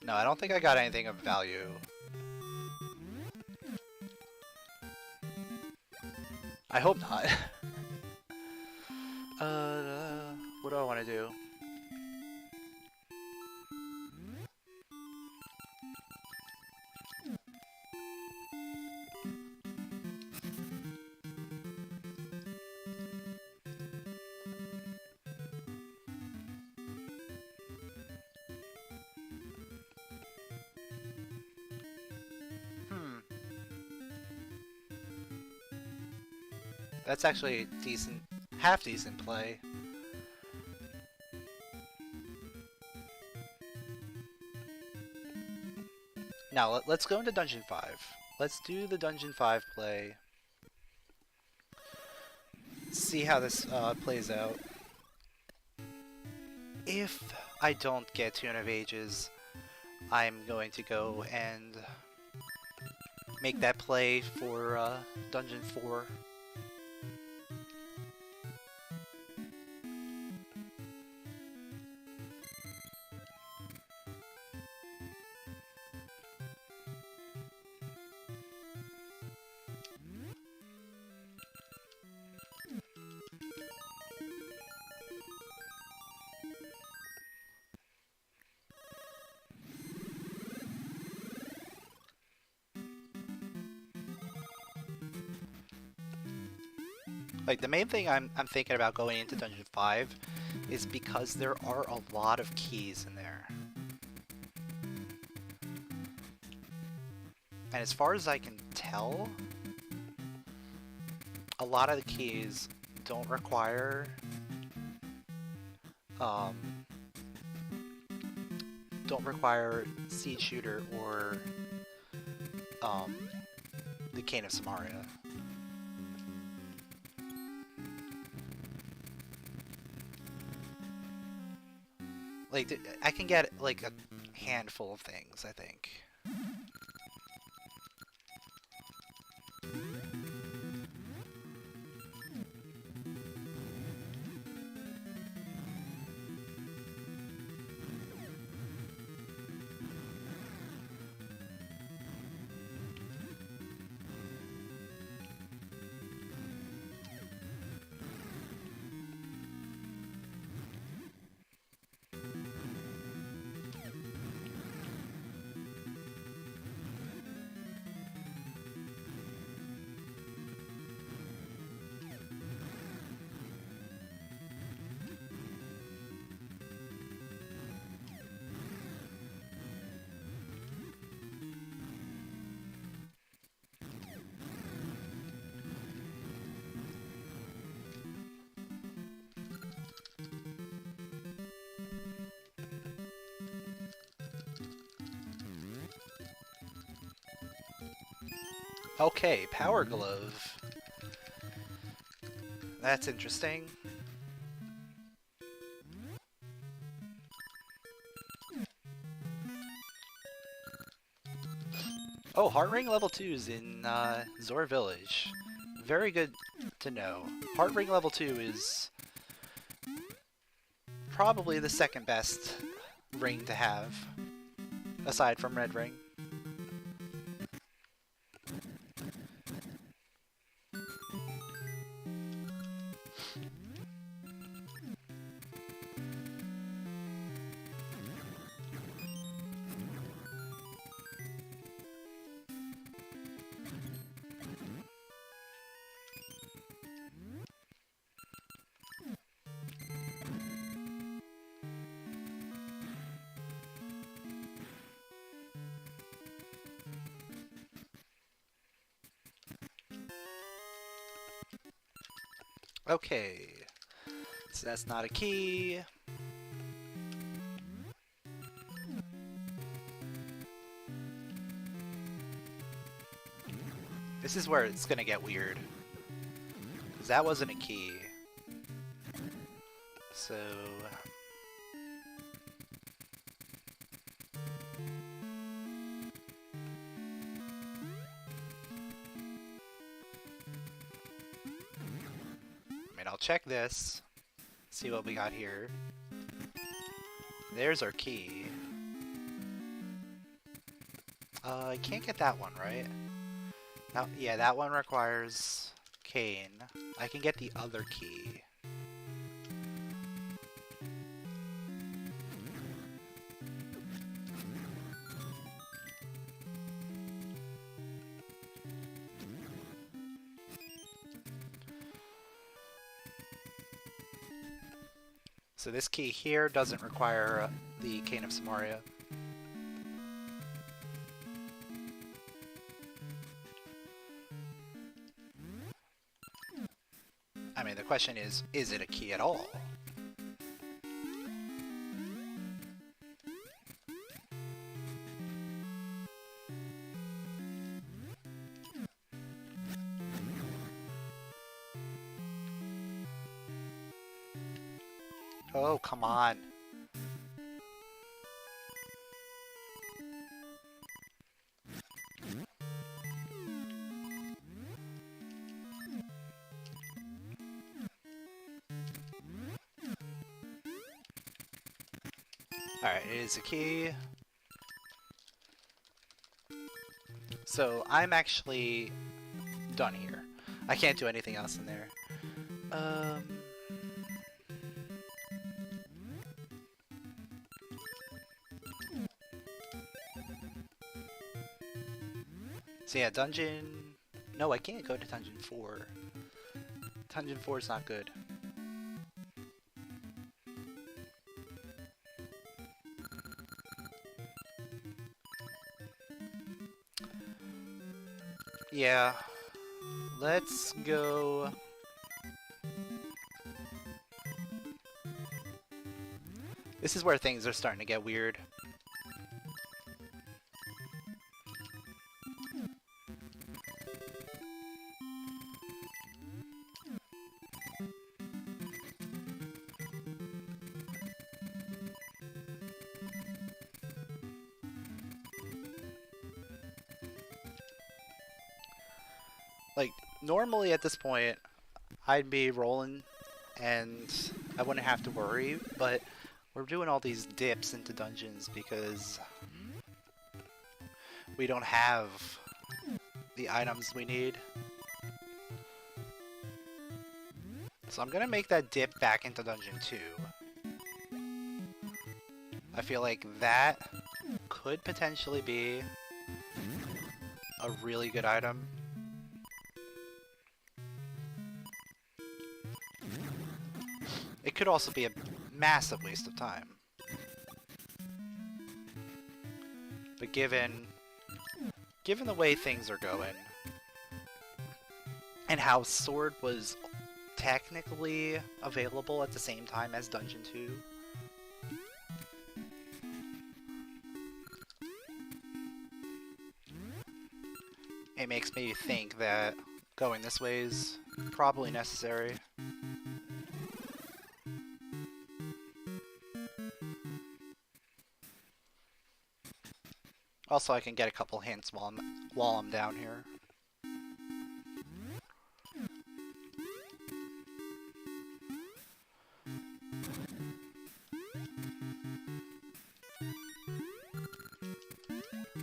No, I don't think I got anything of value. I hope not. What do I want to do? That's actually decent, half decent play. Now let's go into Dungeon 5. Let's do the Dungeon 5 play. See how this plays out. If I don't get Tune of Ages, I'm going to go and make that play for Dungeon 4. Like, the main thing I'm thinking about going into Dungeon 5 is because there are a lot of keys in there. And as far as I can tell, a lot of the keys don't require Seed Shooter or the Cane of Samaria. Like, I can get, like, a handful of things, I think. Okay, Power Glove. That's interesting. Oh, Heart Ring level 2 is in Zor Village. Very good to know. Heart Ring level 2 is probably the second best ring to have, aside from Red Ring. Okay, so that's not a key. This is where it's gonna get weird, because that wasn't a key. So... I mean, I'll check this, see what we got here. There's our key. I can't get that one, right? No, yeah, that one requires cane. I can get the other key. So this key here doesn't require the Cane of Samaria. I mean, the question is it a key at all? Oh, come on. Alright, it is a key. So, I'm actually done here. I can't do anything else in there. So yeah, dungeon... No, I can't go to dungeon 4. Dungeon 4 is not good. Yeah. Let's go... This is where things are starting to get weird. Like, normally at this point, I'd be rolling and I wouldn't have to worry, but we're doing all these dips into dungeons because we don't have the items we need. So I'm gonna make that dip back into dungeon 2. I feel like that could potentially be a really good item. It could also be a massive waste of time. But given the way things are going, and how Sword was technically available at the same time as Dungeon 2, it makes me think that going this way is probably necessary. Also, I can get a couple hints while I'm down here.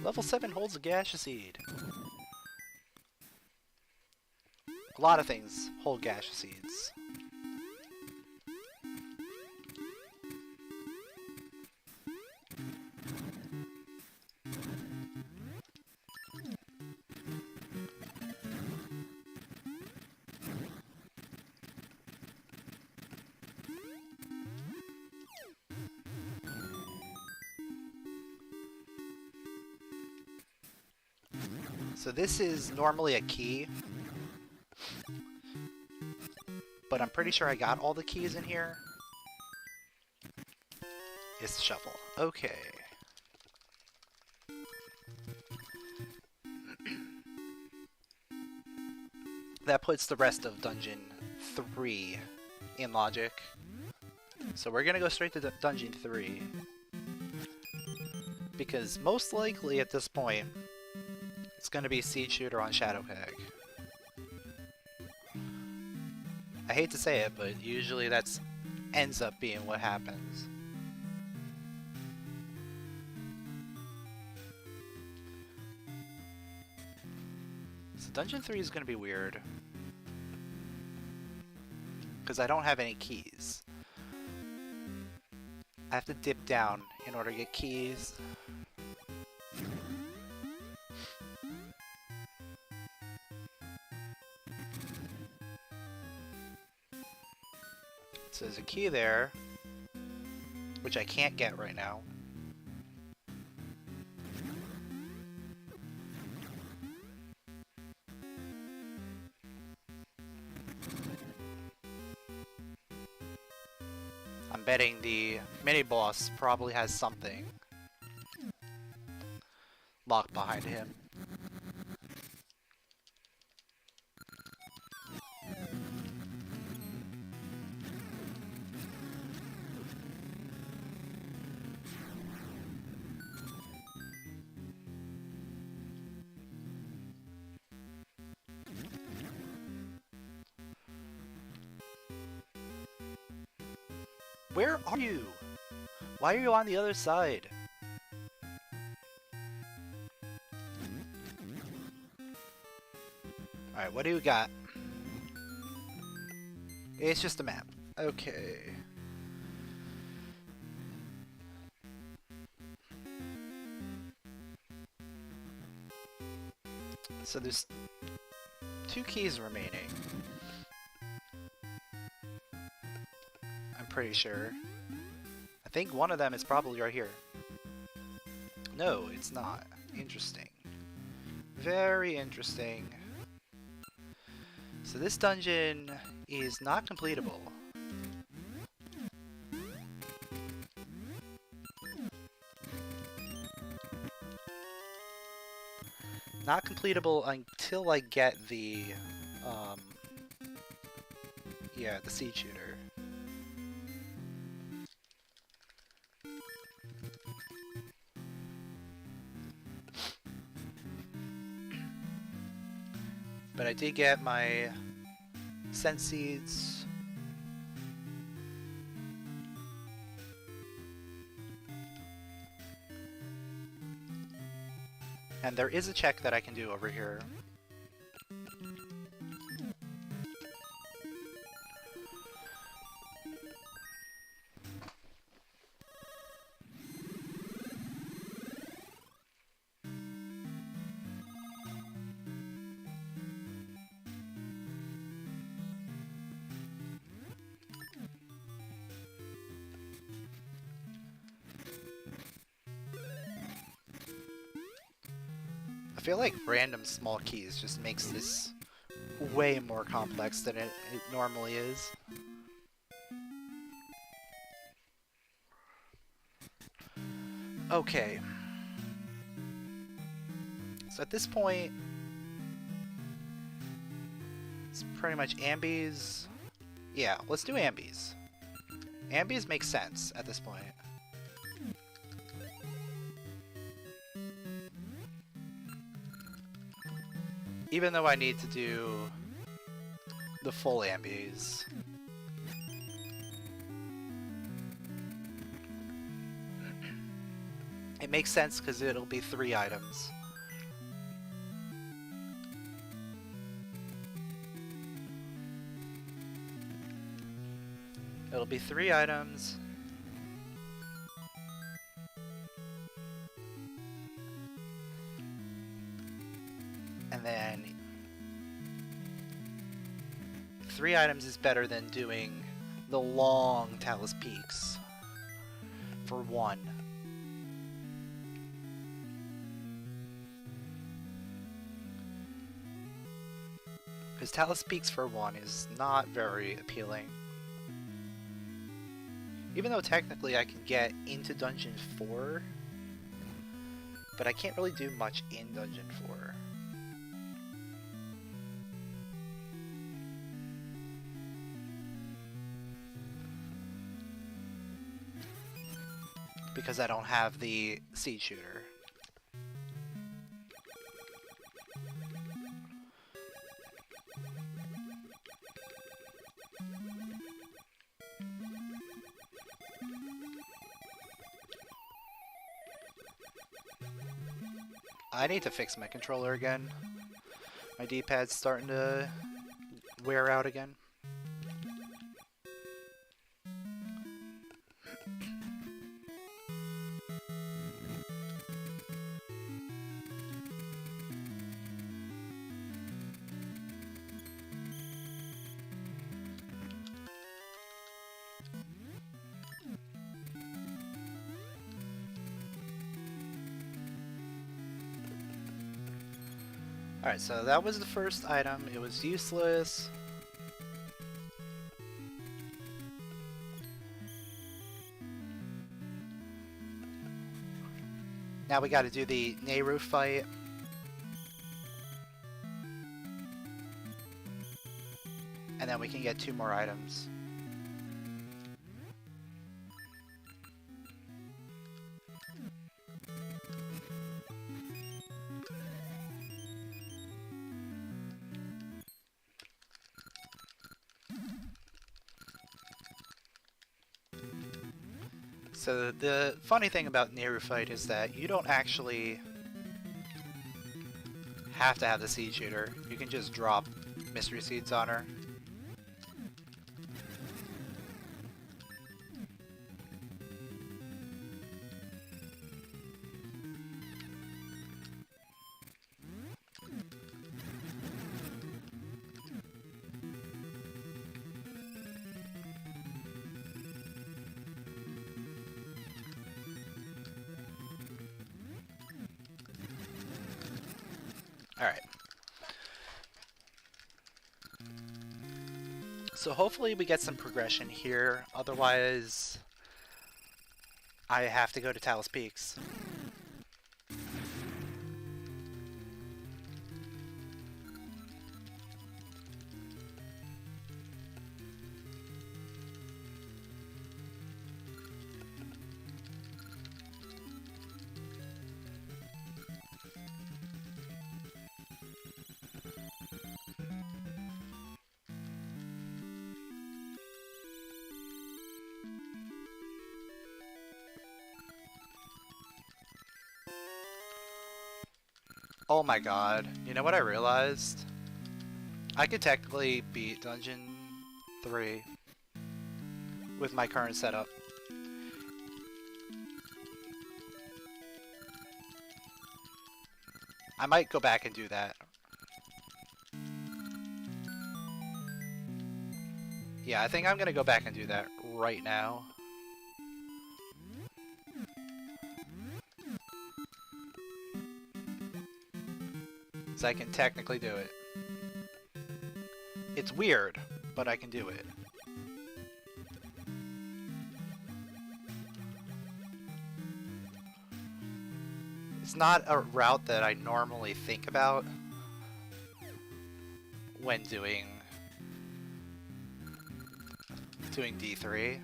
Level 7 holds a gasha seed. A lot of things hold gasha seeds. So this is normally a key, but I'm pretty sure I got all the keys in here. It's the shuffle. Okay. That puts the rest of Dungeon 3 in logic. So we're gonna go straight to Dungeon 3. Because most likely at this point, it's gonna be Seed Shooter on Shadow Hag. I hate to say it, but usually that's ends up being what happens. So Dungeon 3 is gonna be weird. Because I don't have any keys. I have to dip down in order to get keys. So there's a key there, which I can't get right now. I'm betting the mini-boss probably has something locked behind him. Where are you? Why are you on the other side? Alright, what do you got? It's just a map. Okay. So there's 2 keys remaining. I'm pretty sure. I think one of them is probably right here. No, it's not. Interesting. Very interesting. So this dungeon is not completable. Not completable until I get the, yeah, the Seed Shooter. But I did get my Scent Seeds. And there is a check that I can do over here. I feel like random small keys just makes this way more complex than it normally is. Okay. So at this point, pretty much ambies. Yeah, let's do ambies. Ambies make sense at this point. Even though I need to do the full ambies. It makes sense because it'll be 3 items. It'll be 3 items. And then 3 items is better than doing the long Talus Peaks for 1. Because Talus Peaks for 1 is not very appealing. Even though technically I can get into Dungeon 4, but I can't really do much in Dungeon 4. Because I don't have the seed shooter. I need to fix my controller again. My D-pad's starting to wear out again. Alright, so that was the first item. It was useless. Now we gotta do the Nehru fight. And then we can get 2 more items. So the funny thing about Nehru fight is that you don't actually have to have the seed shooter. You can just drop mystery seeds on her. Alright. So hopefully we get some progression here, otherwise I have to go to Talus Peaks. Oh my god, you know what I realized? I could technically beat Dungeon 3 with my current setup. I might go back and do that. Yeah, I think I'm gonna go back and do that right now. So I can technically do it. It's weird, but I can do it. It's not a route that I normally think about when doing doing D3,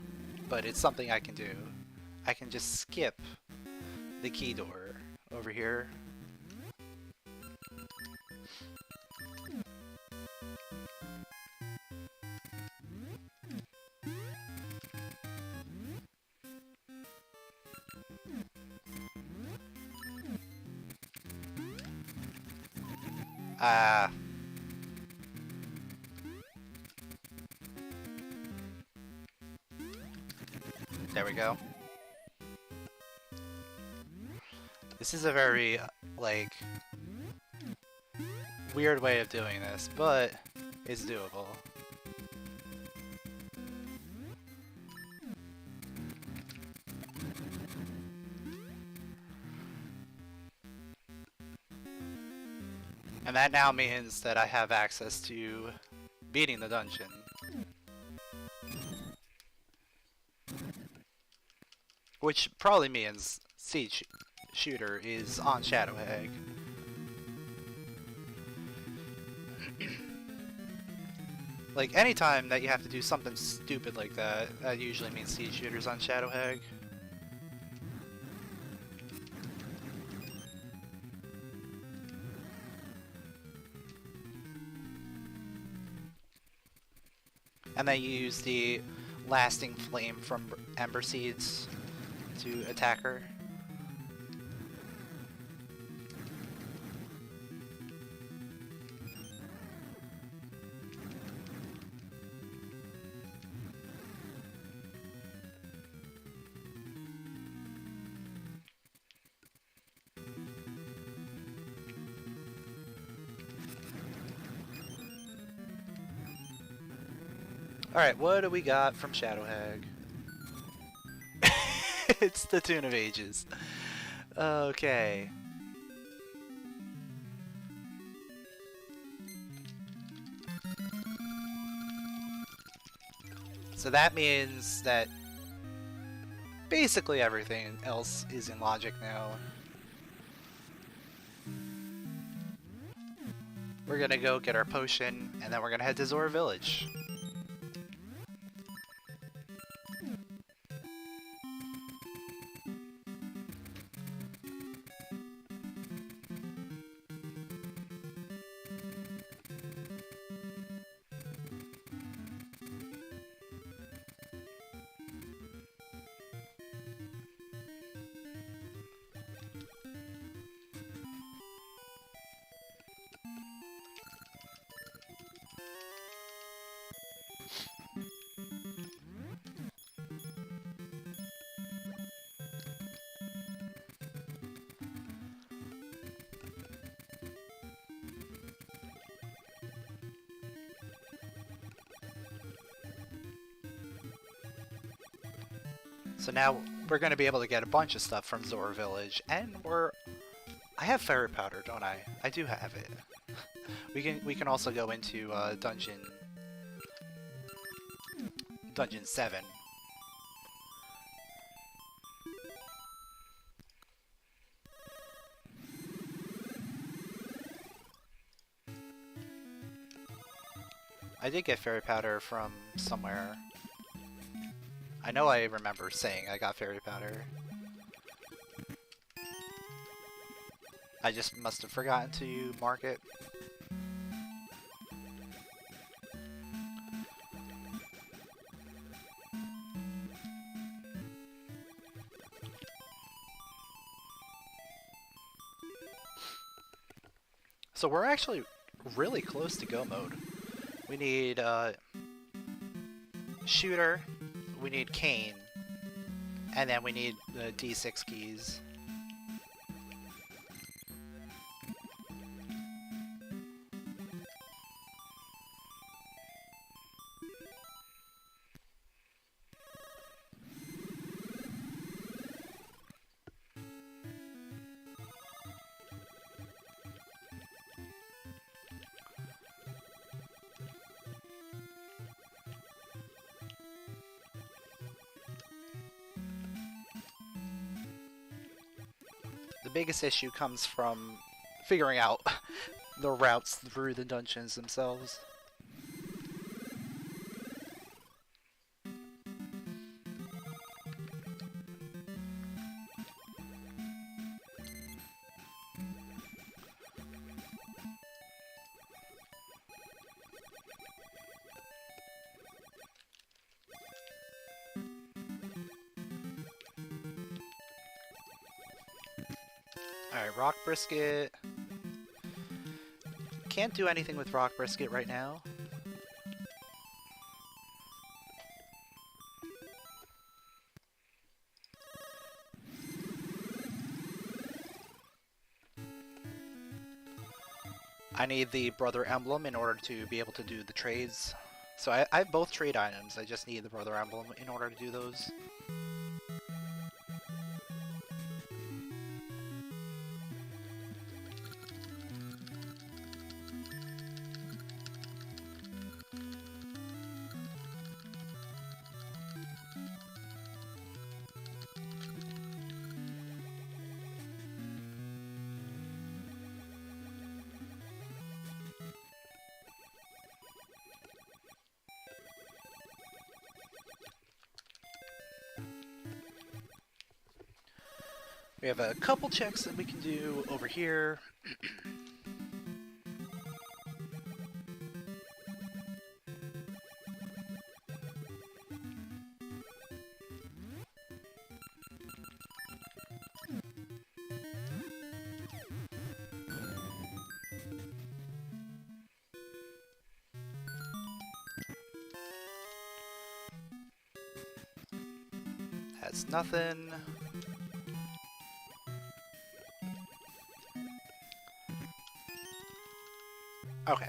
but it's something I can do. I can just skip the key door over here. Ah. There we go. This is a very, like, weird way of doing this, but it's doable. And that now means that I have access to beating the dungeon. Which probably means Siege Shooter is on Shadowhag. Like, anytime that you have to do something stupid like that, that usually means Siege Shooter's on Shadowhag. And then you use the lasting flame from Ember Seeds to attack her. Alright, what do we got from Shadowhag? It's the Tune of Ages. Okay. So that means that basically everything else is in logic now. We're gonna go get our potion, and then we're gonna head to Zora Village. So now we're going to be able to get a bunch of stuff from Zora Village, and I have fairy powder, don't I? I do have it. We can also go into dungeon 7. I did get fairy powder from somewhere. I know I remember saying I got fairy powder. I just must have forgotten to mark it. So we're actually really close to go mode. We need Shooter, we need Cane, and then we need the D6 keys. The biggest issue comes from figuring out the routes through the dungeons themselves. Alright, rock brisket. Can't do anything with rock brisket right now. I need the brother emblem in order to be able to do the trades. So I have both trade items, I just need the brother emblem in order to do those. We have a couple checks that we can do over here. That's nothing. Okay.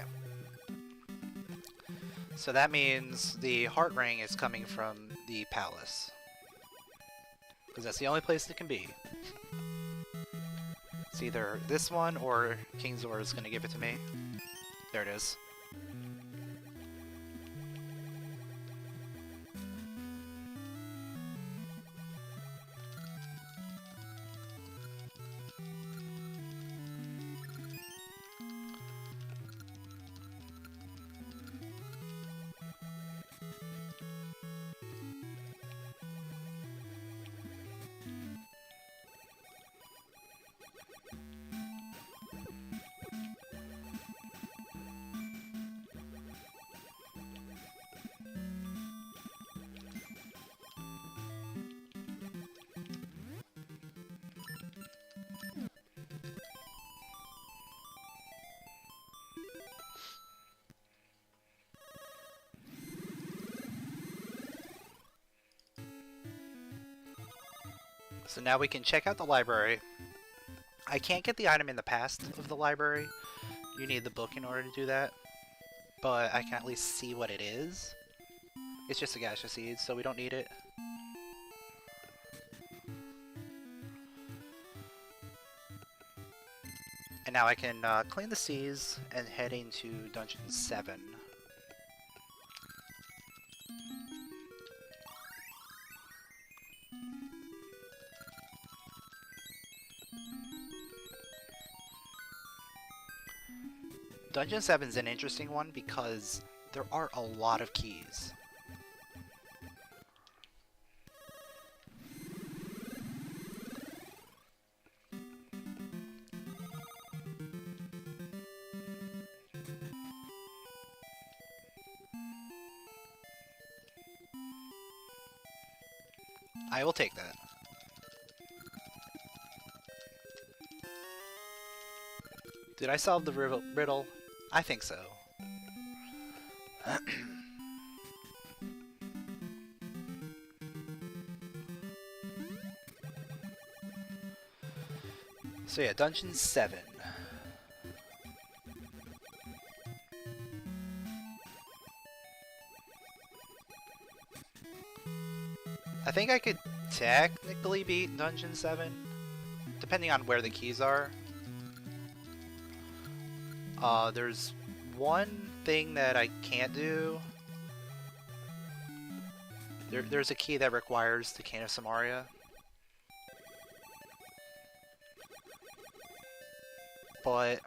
So that means the heart ring is coming from the palace. Because that's the only place it can be. It's either this one or King Zor is going to give it to me. There it is. So now we can check out the library. I can't get the item in the past of the library. You need the book in order to do that. But I can at least see what it is. It's just a gasha seed, so we don't need it. And now I can clean the seas and head into Dungeon 7. Dungeon 7 is an interesting one because there are a lot of keys. I will take that. Did I solve the riddle? I think so. So yeah, Dungeon 7. I think I could technically beat Dungeon 7, depending on where the keys are. There's one thing that I can't do. There's a key that requires the Cane of Samaria. But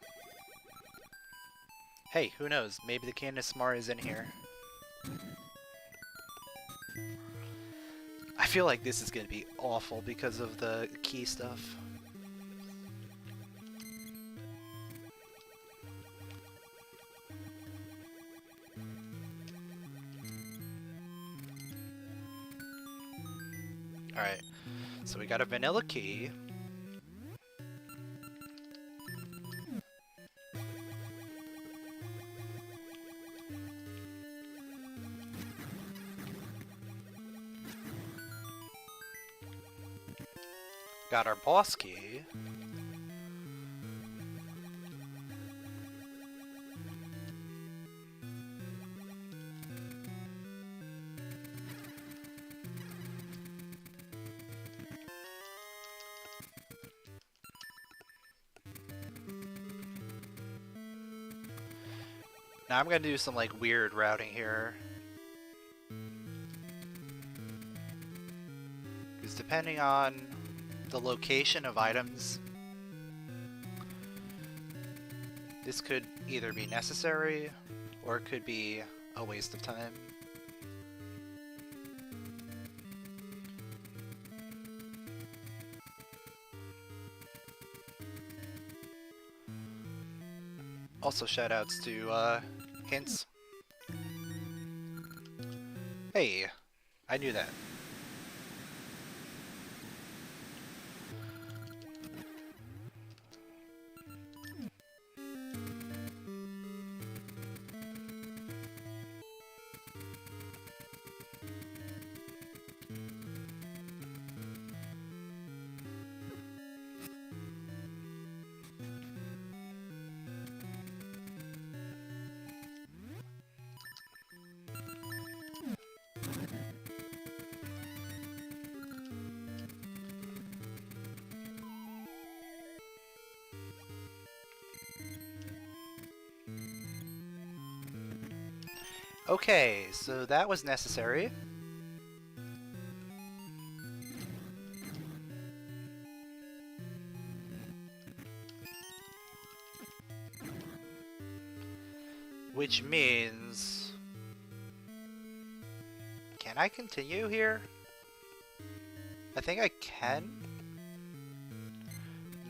hey, who knows? Maybe the Cane of Samaria is in here. I feel like this is gonna be awful because of the key stuff. Alright, so we got a vanilla key. Got our boss key. Now I'm gonna do some like weird routing here. Because depending on the location of items, this could either be necessary or it could be a waste of time. Also shoutouts to Hints. Hey, I knew that. Okay, so that was necessary. Which means... Can I continue here? I think I can?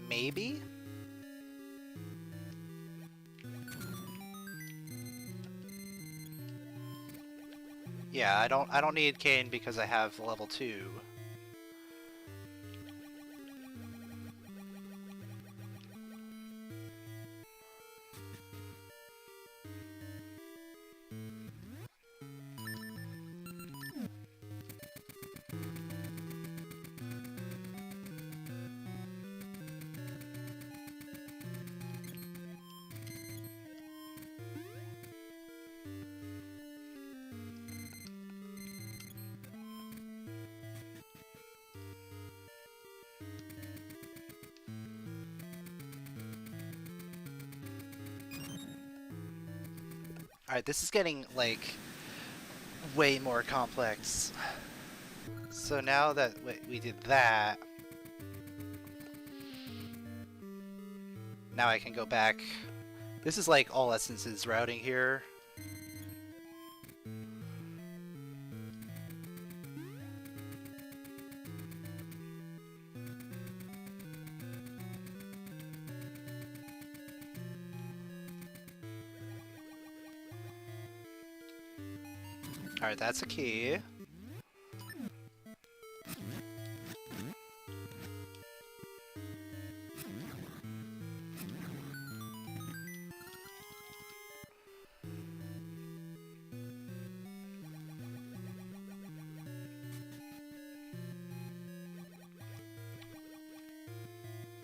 Maybe? Yeah, I don't need Kane because I have level 2. Alright, this is getting, like, way more complex. So now that we did that, now I can go back. This is like all essences routing here. Alright, that's a key.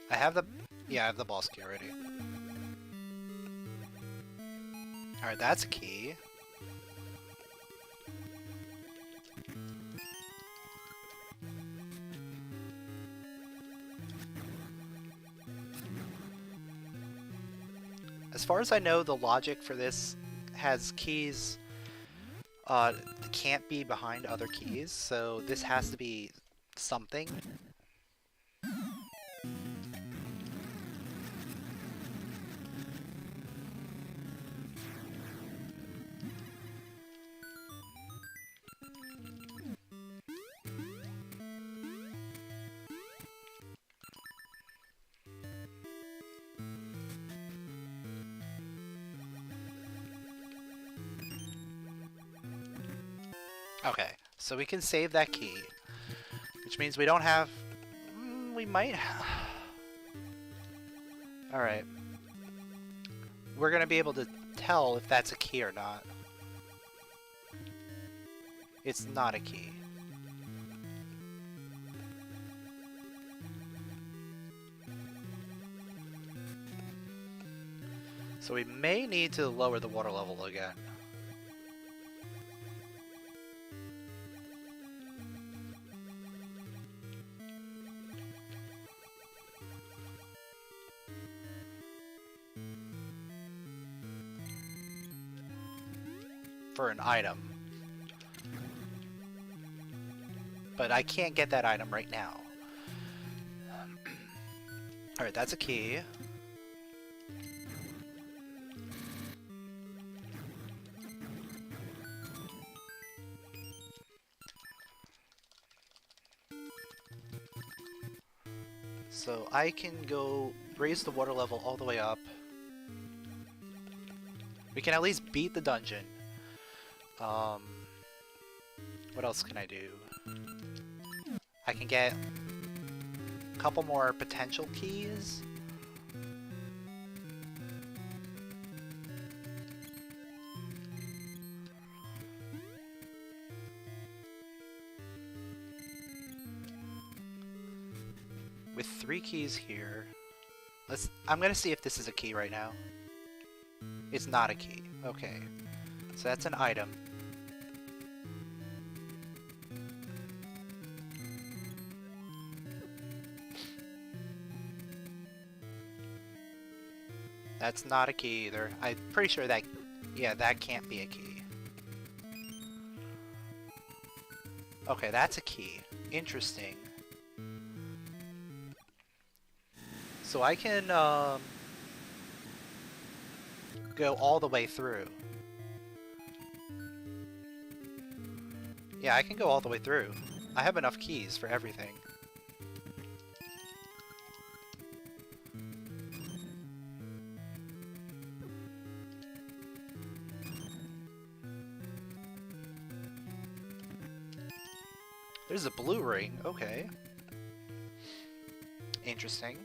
I have the... Yeah, I have the boss key already. Alright, that's a key. As far as I know, the logic for this has keys can't be behind other keys, so this has to be something. Okay, so we can save that key, which means we don't have... we might... Alright. We're gonna be able to tell if that's a key or not. It's not a key. So we may need to lower the water level again. For an item. But I can't get that item right now. Alright, that's a key. So I can go raise the water level all the way up. We can at least beat the dungeon. What else can I do? I can get a couple more potential keys. With 3 keys here, I'm gonna see if this is a key right now. It's not a key. Okay. So that's an item. That's not a key either. I'm pretty sure that, yeah, that can't be a key. Okay, that's a key. Interesting. So I can go all the way through. Yeah, I can go all the way through. I have enough keys for everything. There's a blue ring, okay. Interesting.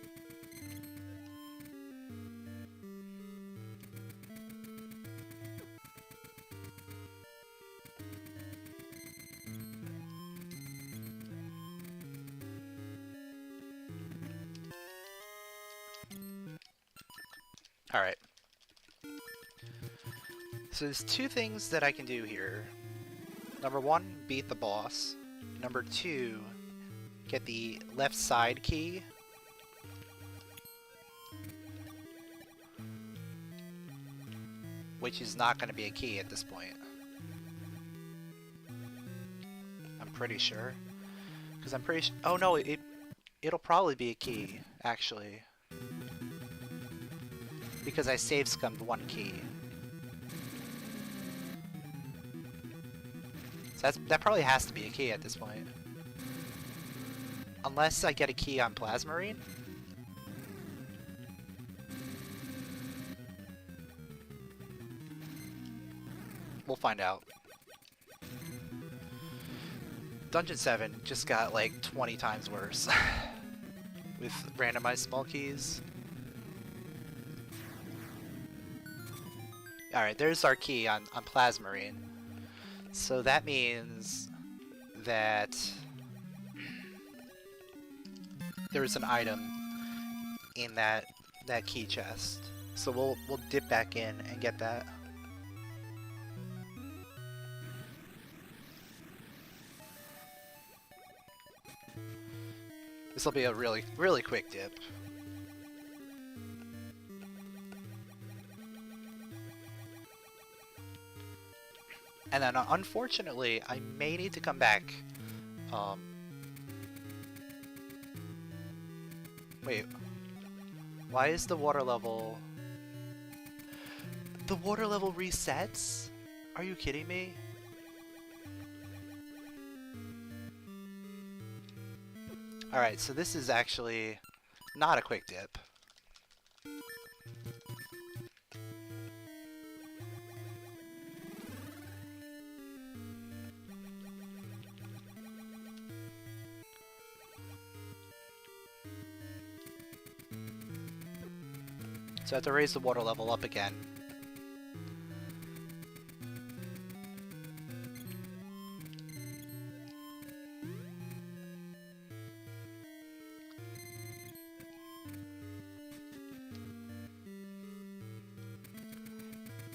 Alright. So there's 2 things that I can do here. Number 1, beat the boss. Number 2, get the left side key. Which is not going to be a key at this point. I'm pretty sure. Because I'm pretty sure... Oh no, it'll probably be a key, actually. Because I save scummed 1 key. So that probably has to be a key at this point. Unless I get a key on Plasmarine. We'll find out. Dungeon 7 just got like 20 times worse. With randomized small keys. Alright, there's our key on Plasmarine. So that means that there's an item in that key chest. So we'll dip back in and get that. This will be a really quick dip. And then, unfortunately, I may need to come back. Wait. Why is the water level... The water level resets? Are you kidding me? Alright, so this is actually not a quick dip. So I have to raise the water level up again.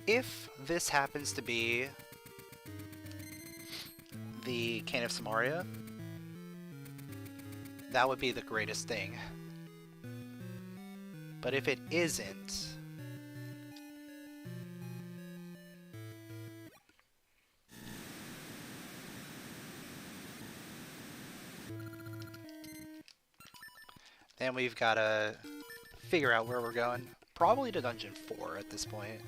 if this happens to be the Cane of Samaria, that would be the greatest thing. But if it isn't, then we've got to figure out where we're going. Probably to Dungeon 4 at this point.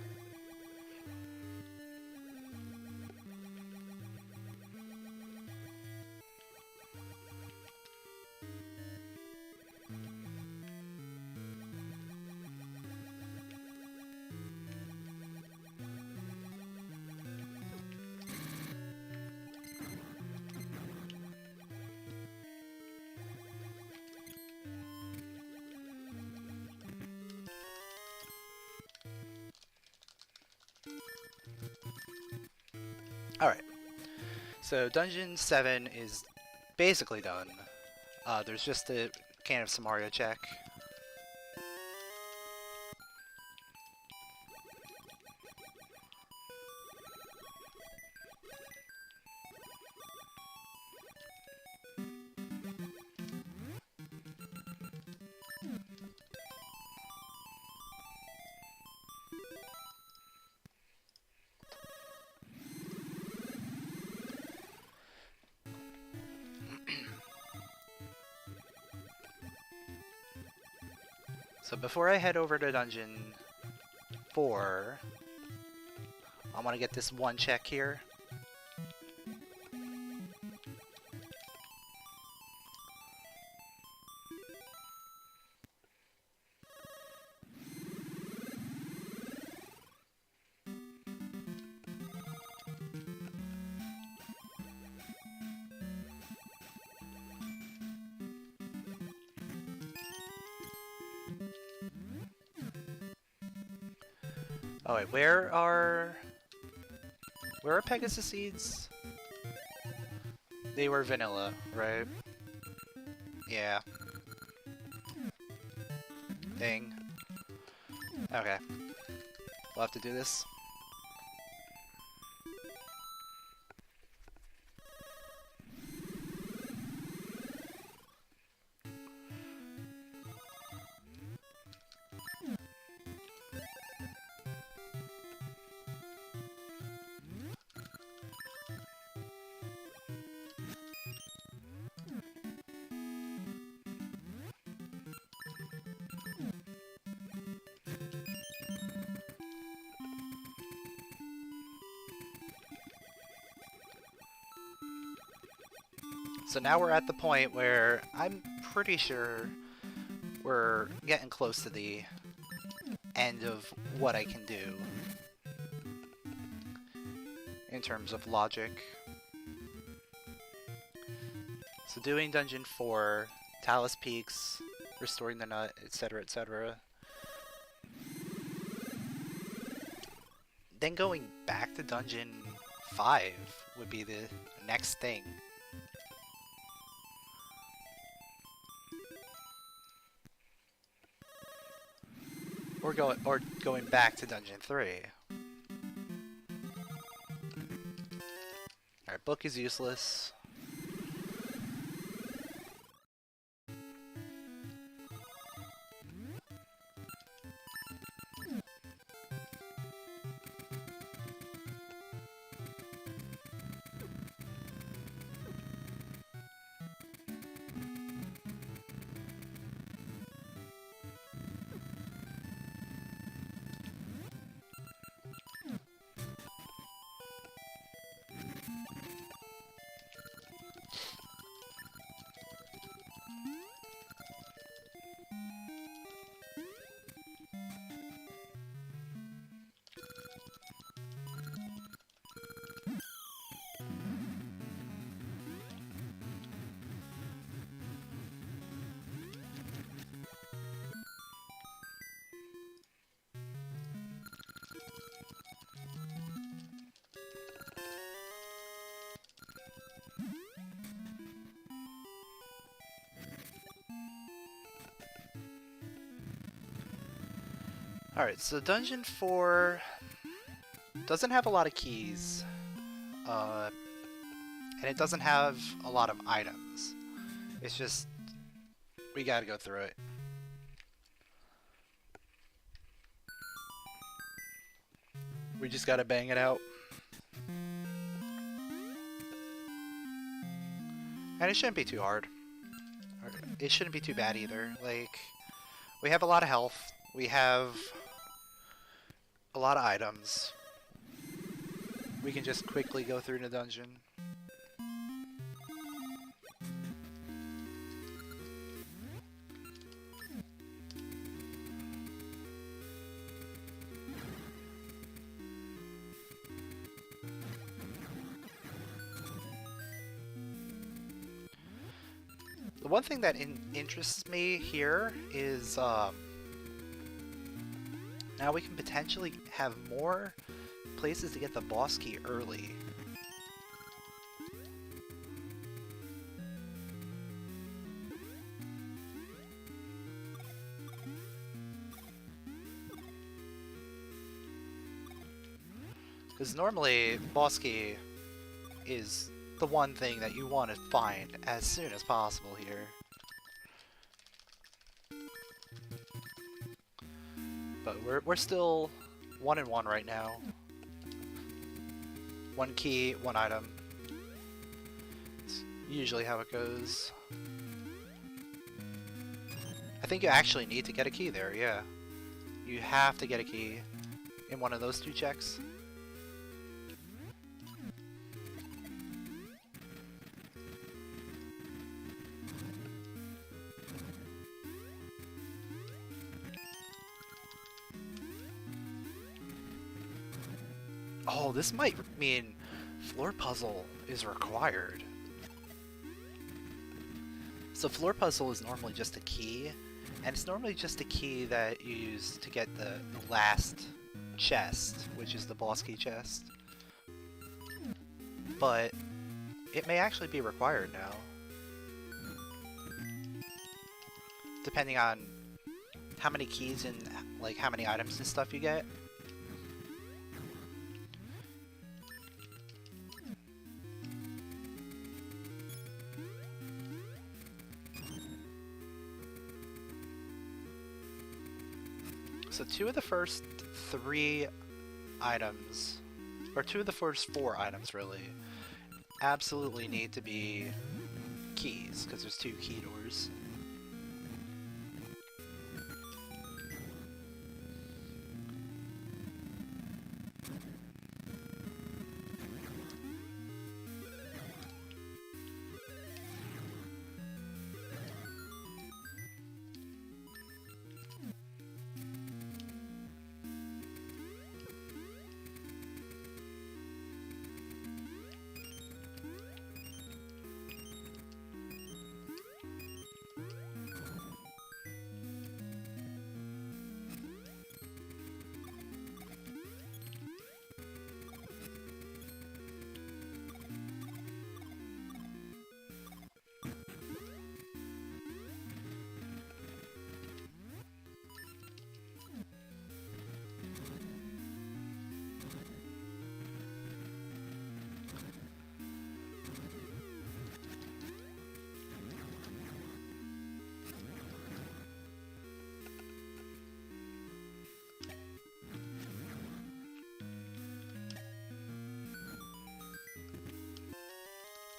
Alright, so Dungeon 7 is basically done. There's just a Cane of Samaria check. So before I head over to Dungeon 4, I want to get this one check here. Oh wait, where are Pegasus seeds? They were vanilla, right? Yeah. Dang. Okay. We'll have to do this. So now we're at the point where I'm pretty sure we're getting close to the end of what I can do in terms of logic. So doing Dungeon 4, Talus Peaks, restoring the nut, etc., etc. Then going back to Dungeon 5 would be the next thing. Or going back to Dungeon 3. Alright, book is useless. Alright, so Dungeon 4 doesn't have a lot of keys, and it doesn't have a lot of items. It's just, we gotta go through it. We just gotta bang it out. And it shouldn't be too hard. It shouldn't be too bad either. Like, we have a lot of health. We have a lot of items. We can just quickly go through the dungeon. The one thing that interests me here is now we can potentially have more places to get the boss key early. Because normally, boss key is the one thing that you want to find as soon as possible here. But we're still 1-1 right now. One key, one item. It's usually how it goes. I think you actually need to get a key there, yeah. You have to get a key in one of those two checks. Oh, this might mean floor puzzle is required. So floor puzzle is normally just a key, and it's normally just a key that you use to get the last chest, which is the boss key chest. But it may actually be required now, depending on how many keys and like how many items and stuff you get. So two of the first 3 items, or 2 of the first 4 items really, absolutely need to be keys, because there's 2 key doors.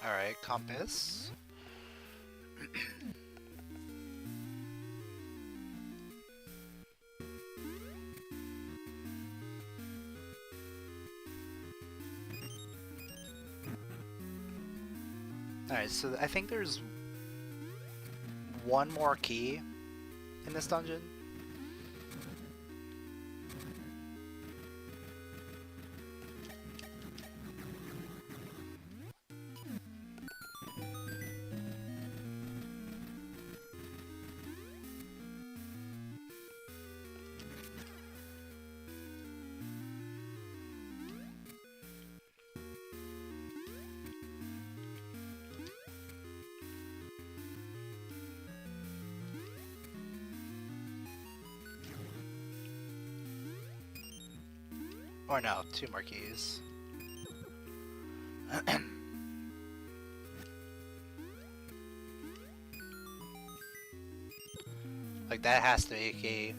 Alright, compass. Alright, so I think there's one more key in this dungeon. Or no, 2 more keys. Like, that has to be a key.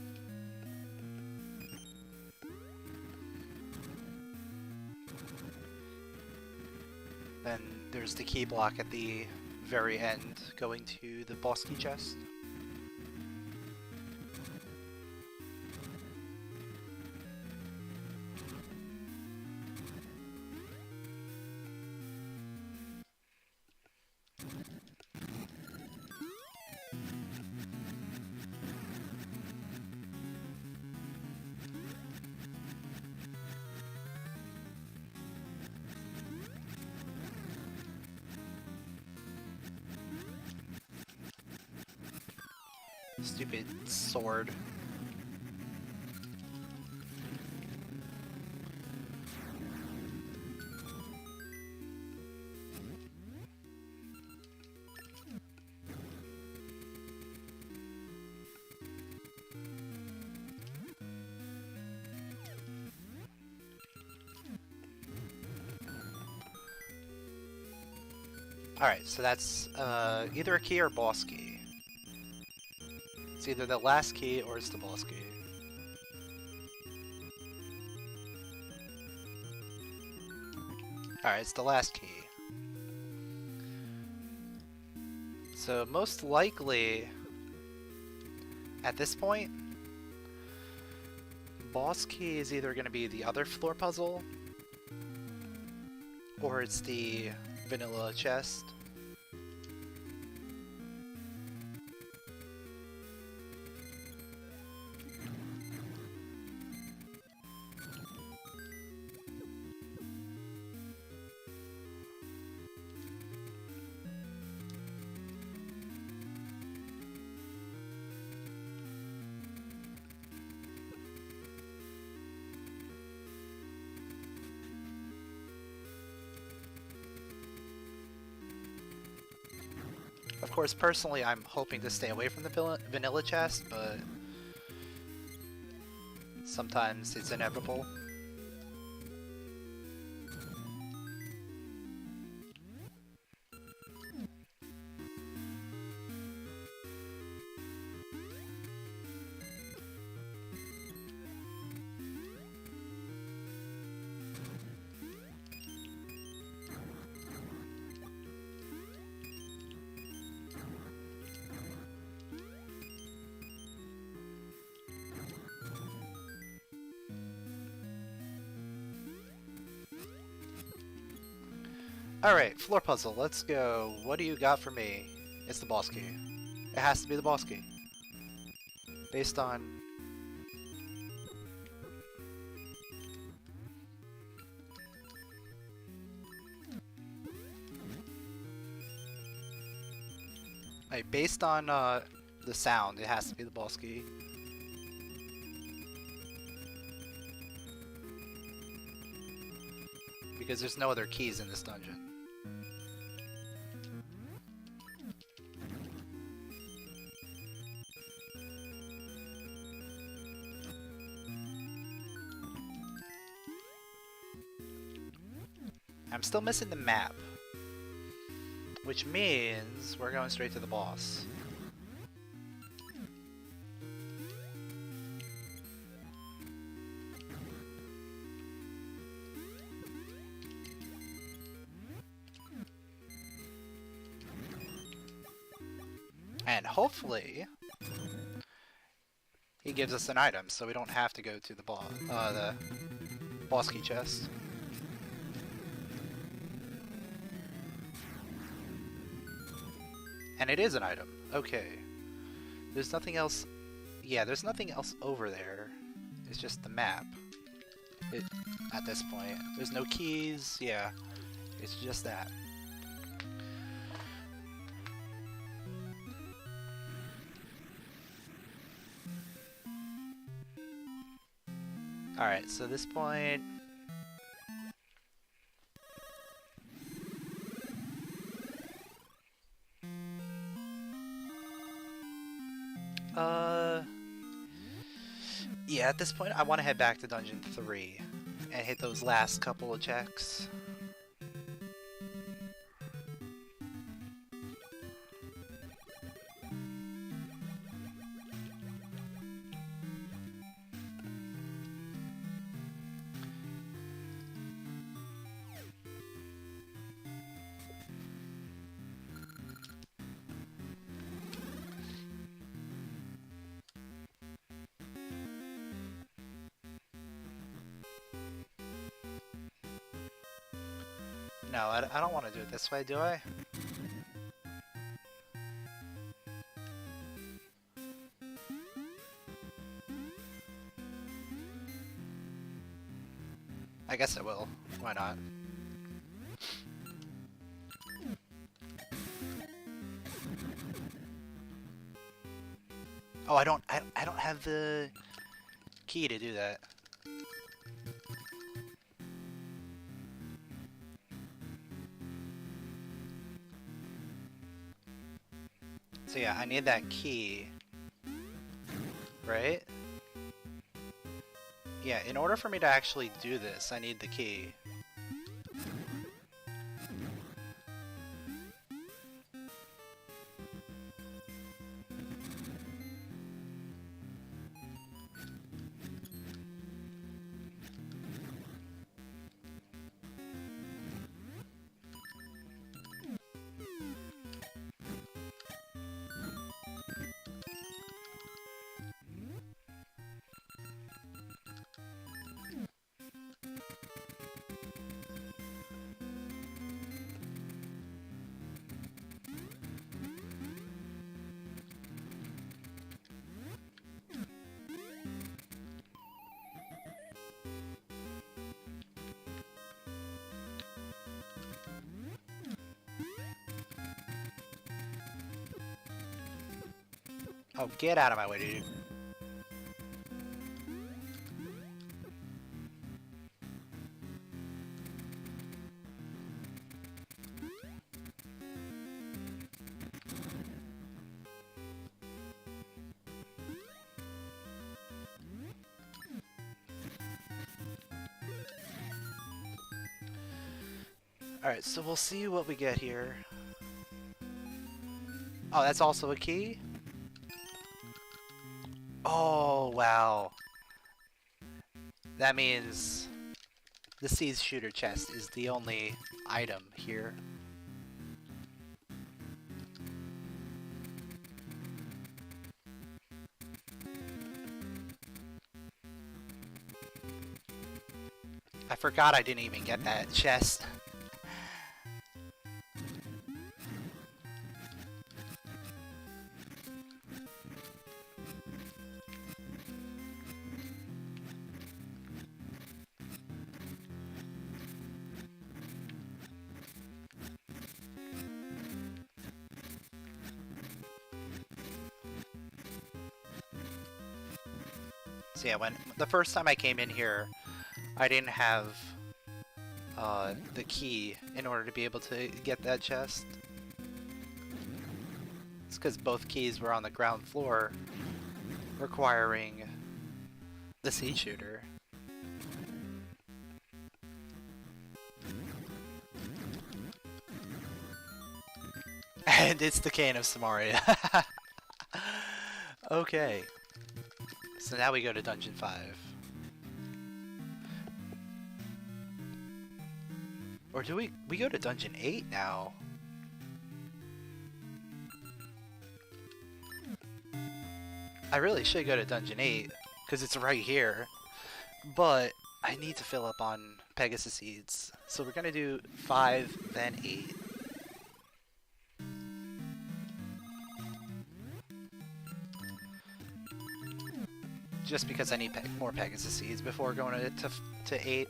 Then there's the key block at the very end, going to the boss key chest. Stupid sword. Alright, so that's either a key or a boss key. It's either the last key or it's the boss key. Alright, it's the last key. So most likely, at this point, boss key is either going to be the other floor puzzle, or it's the vanilla chest. Of course, personally, I'm hoping to stay away from the vanilla chest, but sometimes it's inevitable. Alright, floor puzzle, let's go. What do you got for me? It's the boss key. It has to be the boss key. Based on... based on the sound, it has to be the boss key. Because there's no other keys in this dungeon. I'm still missing the map, which means we're going straight to the boss. And hopefully he gives us an item so we don't have to go to the boss key chest. And it is an item. Okay. There's nothing else. Yeah, there's nothing else over there. It's just the map. At this point. There's no keys. Yeah. It's just that. Alright, so this point... Yeah, at this point I want to head back to Dungeon 3. and hit those last couple of checks. No, I don't want to do it this way, do I? I guess I will. Why not? Oh, I don't have the key to do that. So yeah, I need that key. Right? Yeah, in order for me to actually do this, I need the key. Oh, get out of my way, dude. Alright, so we'll see what we get here. Oh, that's also a key? Oh, wow. That means the seed shooter chest is the only item here. I forgot I didn't even get that chest. So yeah, when the first time I came in here, I didn't have the key in order to be able to get that chest. It's because both keys were on the ground floor, requiring the seed shooter. And it's the Cane of Samaria. Okay. So now we go to Dungeon 5. Or do we go to Dungeon 8 now? I really should go to Dungeon 8, because it's right here. But I need to fill up on Pegasus Seeds. So we're gonna do 5, then 8. Just because I need more Pegasus Seeds before going to 8.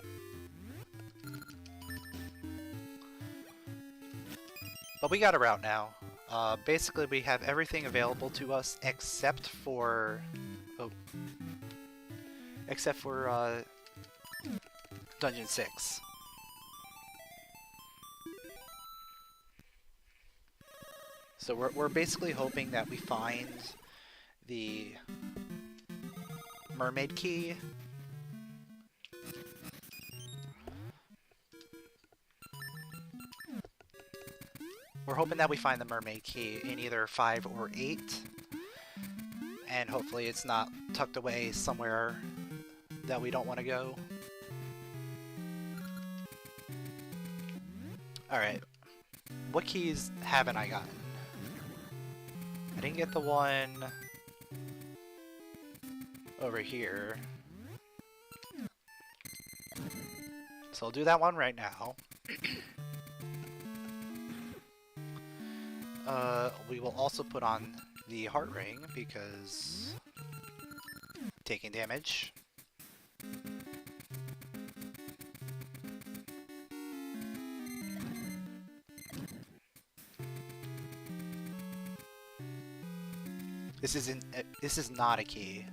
But we got a route now. Basically, we have everything available to us except for... Oh. Except for, Dungeon 6. So we're basically hoping that we find the mermaid key We're hoping that we find the mermaid key in either 5 or 8. And hopefully it's not tucked away somewhere that we don't want to go. Alright. What keys haven't I gotten? I didn't get the one over here. So I'll do that one right now. We will also put on the heart ring because taking damage. This is not a key.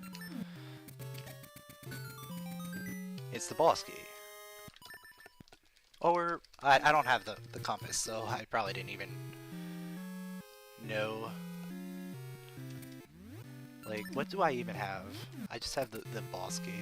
It's the boss key. Or I don't have the compass, so I probably didn't even know. Like, what do I even have? I just have the boss key.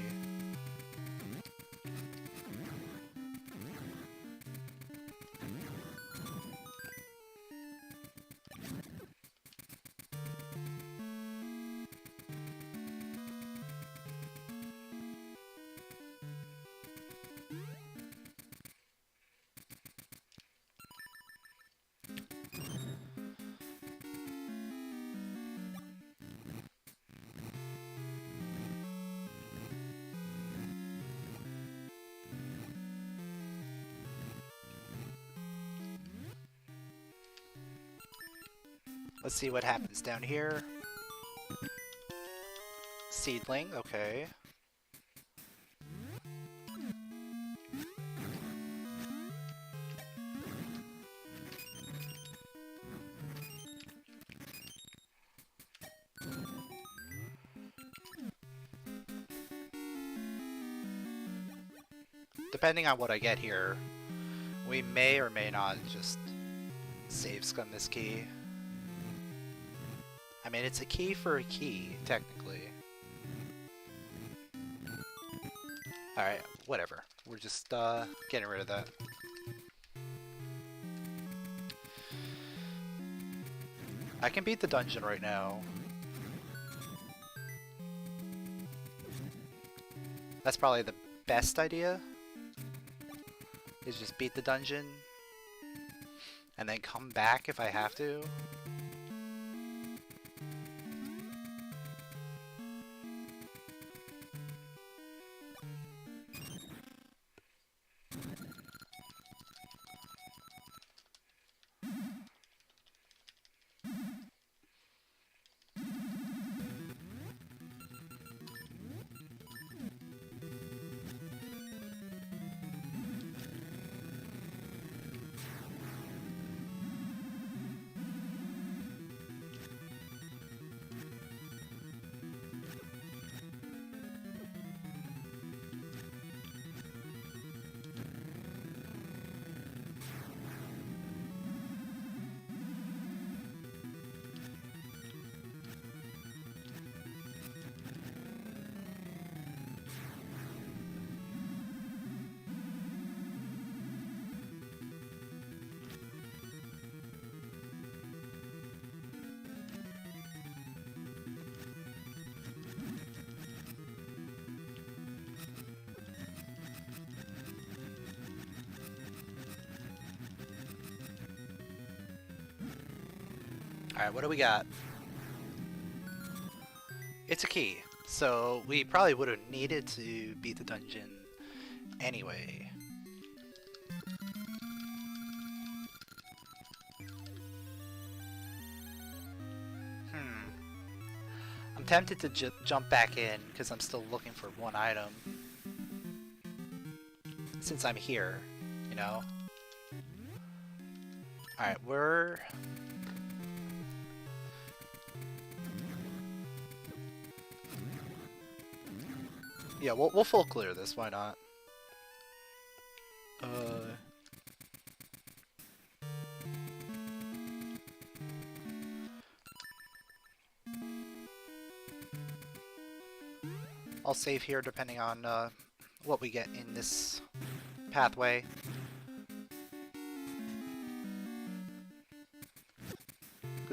Let's see what happens down here. Seedling, okay. Depending on what I get here, we may or may not just save scum this key. I mean, it's a key for a key, technically. Alright, whatever. We're just getting rid of that. I can beat the dungeon right now. That's probably the best idea, is just beat the dungeon and then come back if I have to. Alright, what do we got? It's a key, so we probably would have needed to beat the dungeon anyway. I'm tempted to jump back in because I'm still looking for one item. Since I'm here, you know? Alright, we're... Yeah, we'll full clear this, why not? I'll save here depending on what we get in this pathway.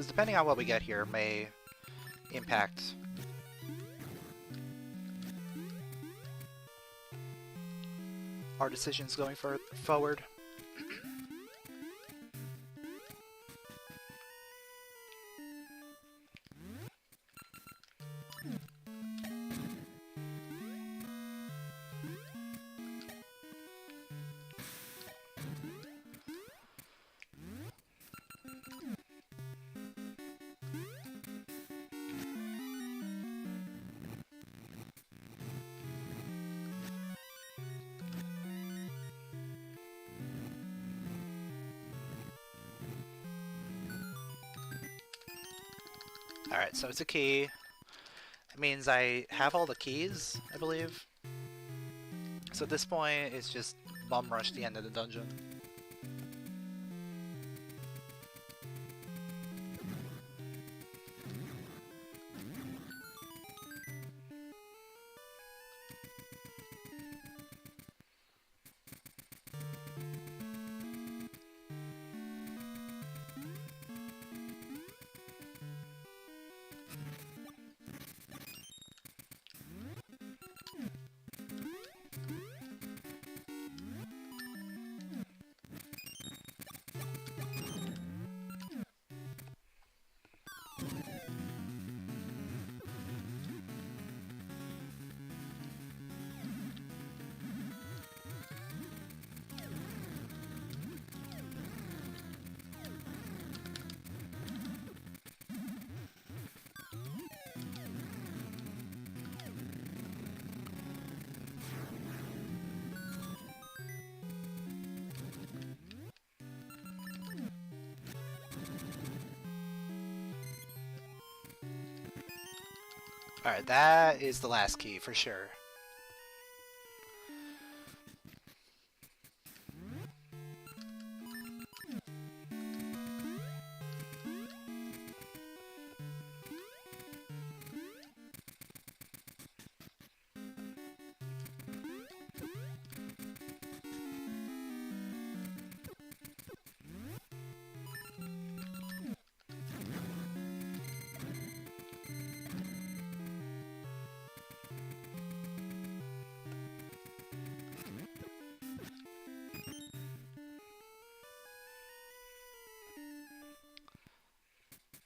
Because depending on what we get here may impact our decisions going forward. Alright, so it's a key. It means I have all the keys, I believe. So at this point, it's just bum rush the end of the dungeon. Alright, that is the last key for sure.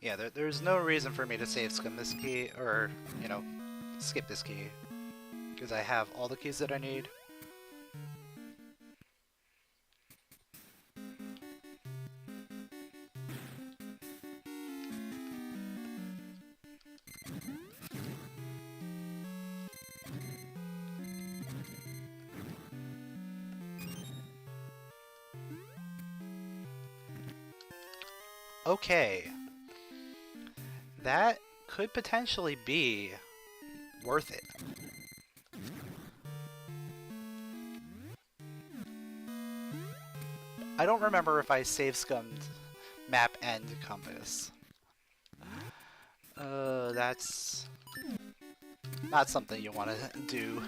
Yeah, there's no reason for me to save skim this key, or, you know, skip this key. Because I have all the keys that I need. Okay. That could potentially be worth it. I don't remember if I save scummed map and compass. That's not something you want to do.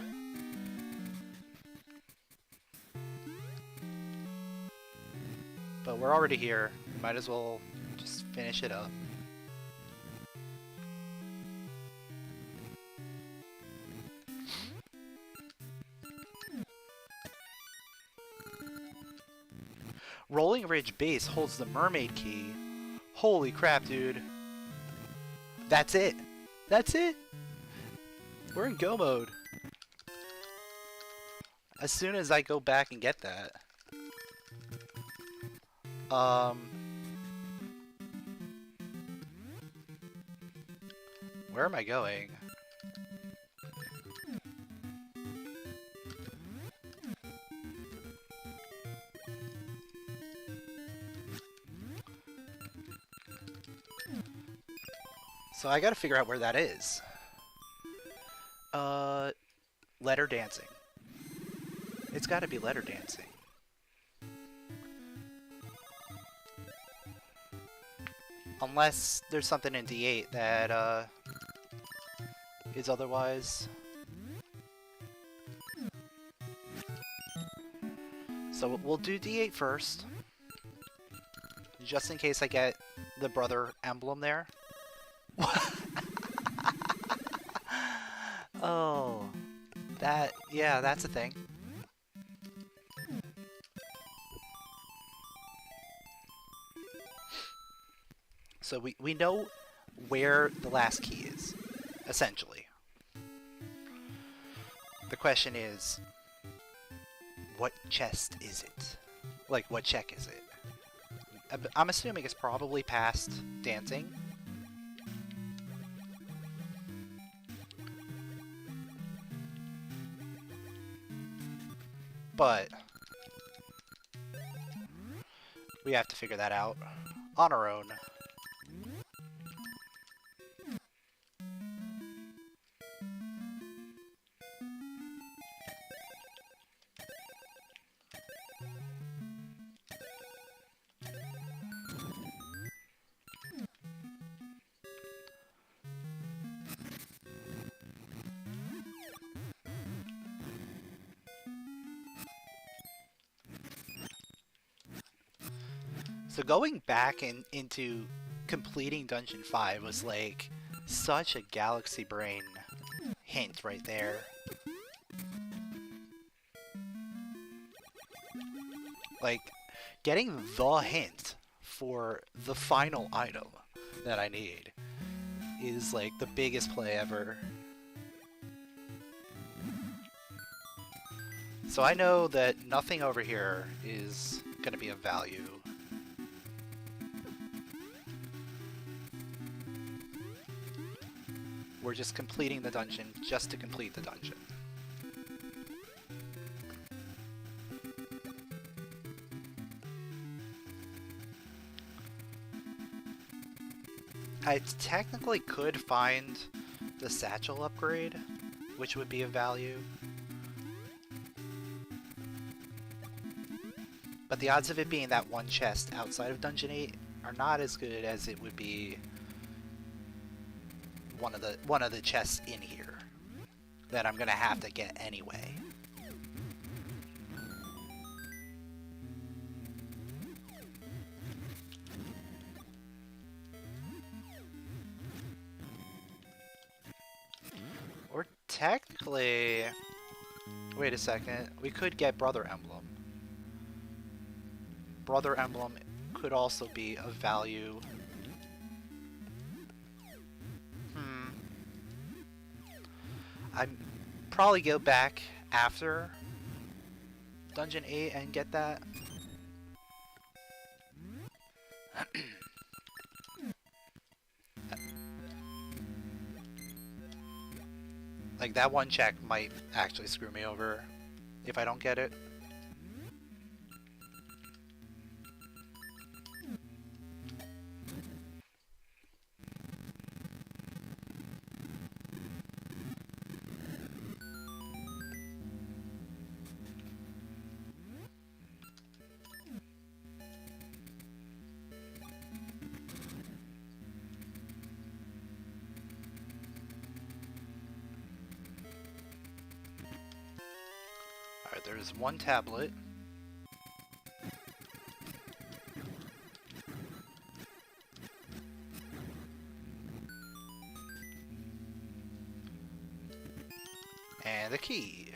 But we're already here. Might as well just finish it up. Rolling Ridge Base holds the mermaid key. Holy crap, dude. That's it. That's it. We're in go mode. As soon as I go back and get that. Where am I going? So I gotta figure out where that is. Letter dancing. It's gotta be letter dancing. Unless there's something in D8 that, is otherwise. So we'll do D8 first. Just in case I get the brother emblem there. Oh, yeah, that's a thing. So we know where the last key is, essentially. The question is, what chest is it? Like, what check is it? I'm assuming it's probably past dancing. But we have to figure that out on our own. So going back into completing Dungeon 5 was like such a Galaxy Brain hint right there. Like, getting the hint for the final item that I need is like the biggest play ever. So I know that nothing over here is going to be of value. We're just completing the dungeon just to complete the dungeon. I technically could find the satchel upgrade, which would be of value. But the odds of it being that one chest outside of Dungeon 8 are not as good as it would be one of the chests in here that I'm gonna have to get anyway. Or technically, wait a second, we could get Brother Emblem. Brother Emblem could also be of value. I'd probably go back after Dungeon 8 and get that. Like, that one check might actually screw me over if I don't get it. Alright, there's one tablet. And a key.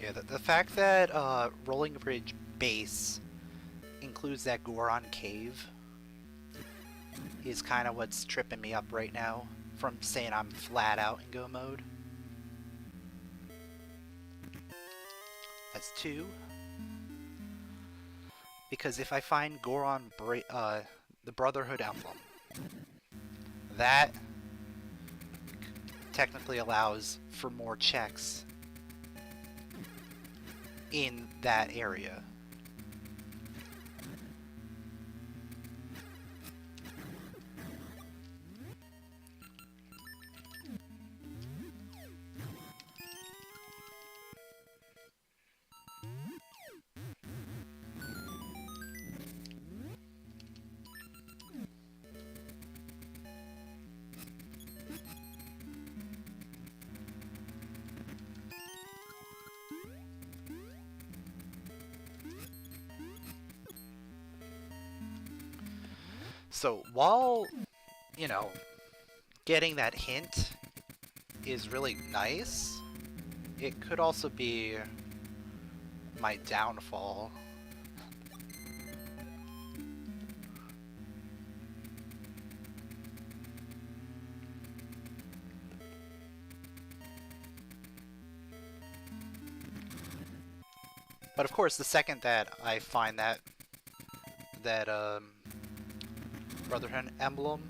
Yeah, the fact that Rolling Bridge base includes that Goron cave is kind of what's tripping me up right now from saying I'm flat out in go mode. That's 2. Because if I find Goron, the Brotherhood Emblem, that technically allows for more checks in that area. So while, you know, getting that hint is really nice, it could also be my downfall. But of course, the second that I find that Brotherhood emblem,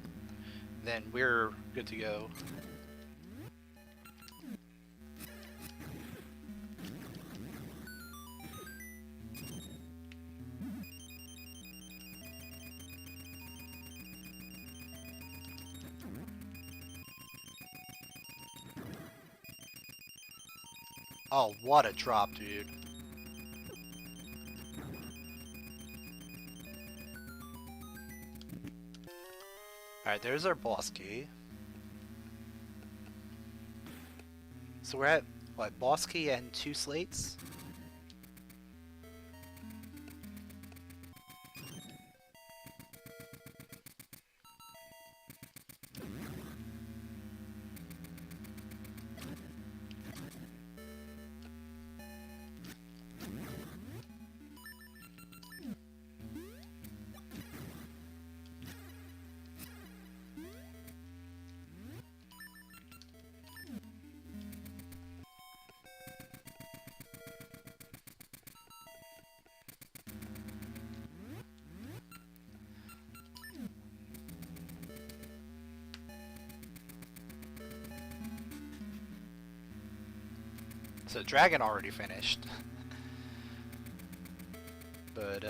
then we're good to go. Oh, what a drop, dude. Alright, there's our boss key. So we're at, what, boss key and 2 slates? So Dragon already finished. But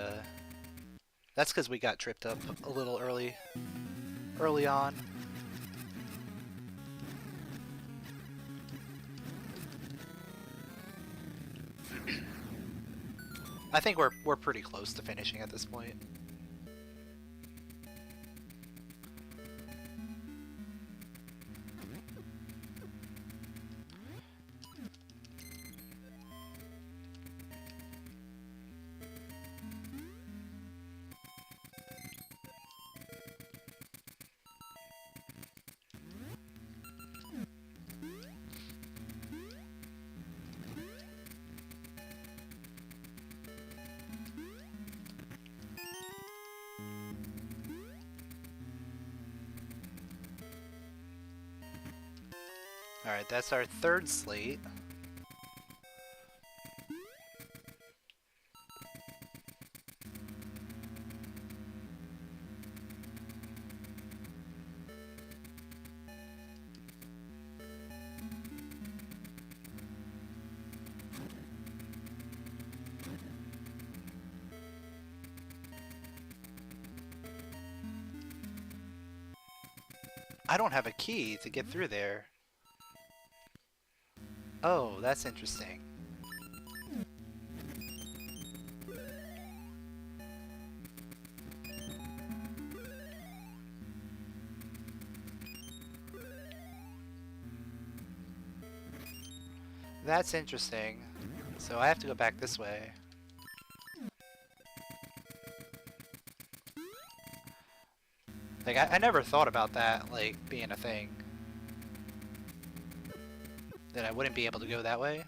that's because we got tripped up a little early on. I think we're pretty close to finishing at this point. Alright, that's our 3rd slate. I don't have a key to get through there. Oh, that's interesting. That's interesting. So I have to go back this way. Like, I never thought about that, like, being a thing. That I wouldn't be able to go that way.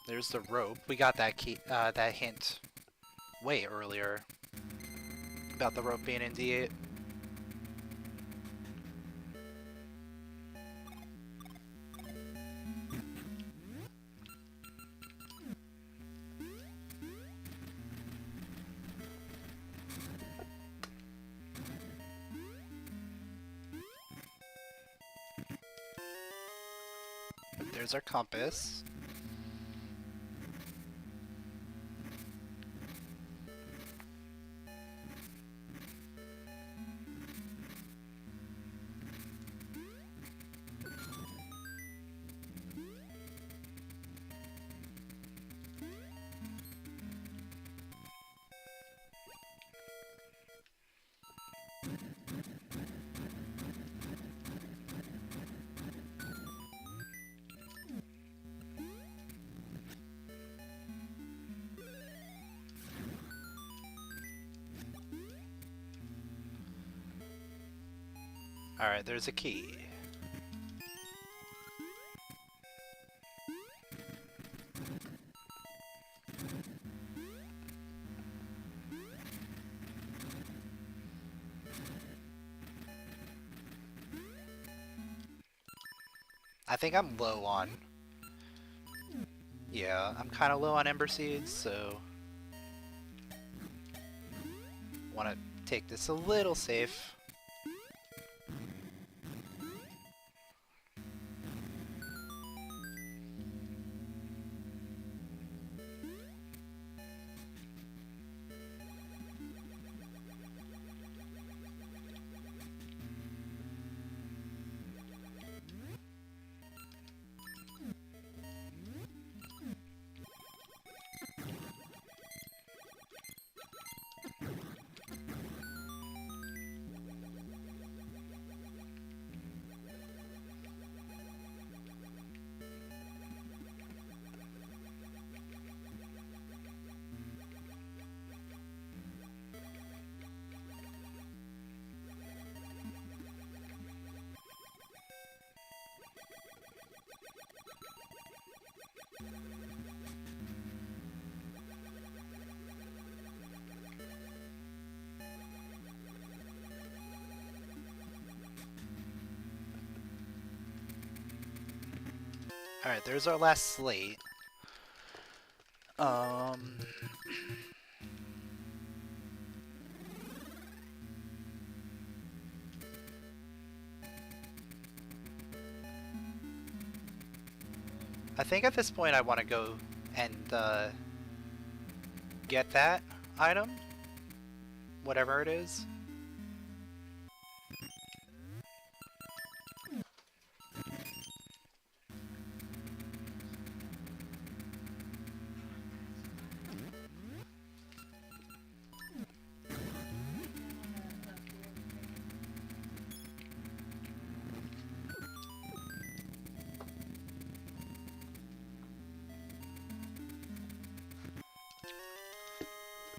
There's the rope. We got that key, that hint way earlier about the rope being in D8. There's our compass. Alright, there's a key. I think I'm low on... Yeah, I'm kind of low on Ember Seeds, so... Want to take this a little safe. Alright, there's our last slate. I think at this point I want to go and get that item, whatever it is.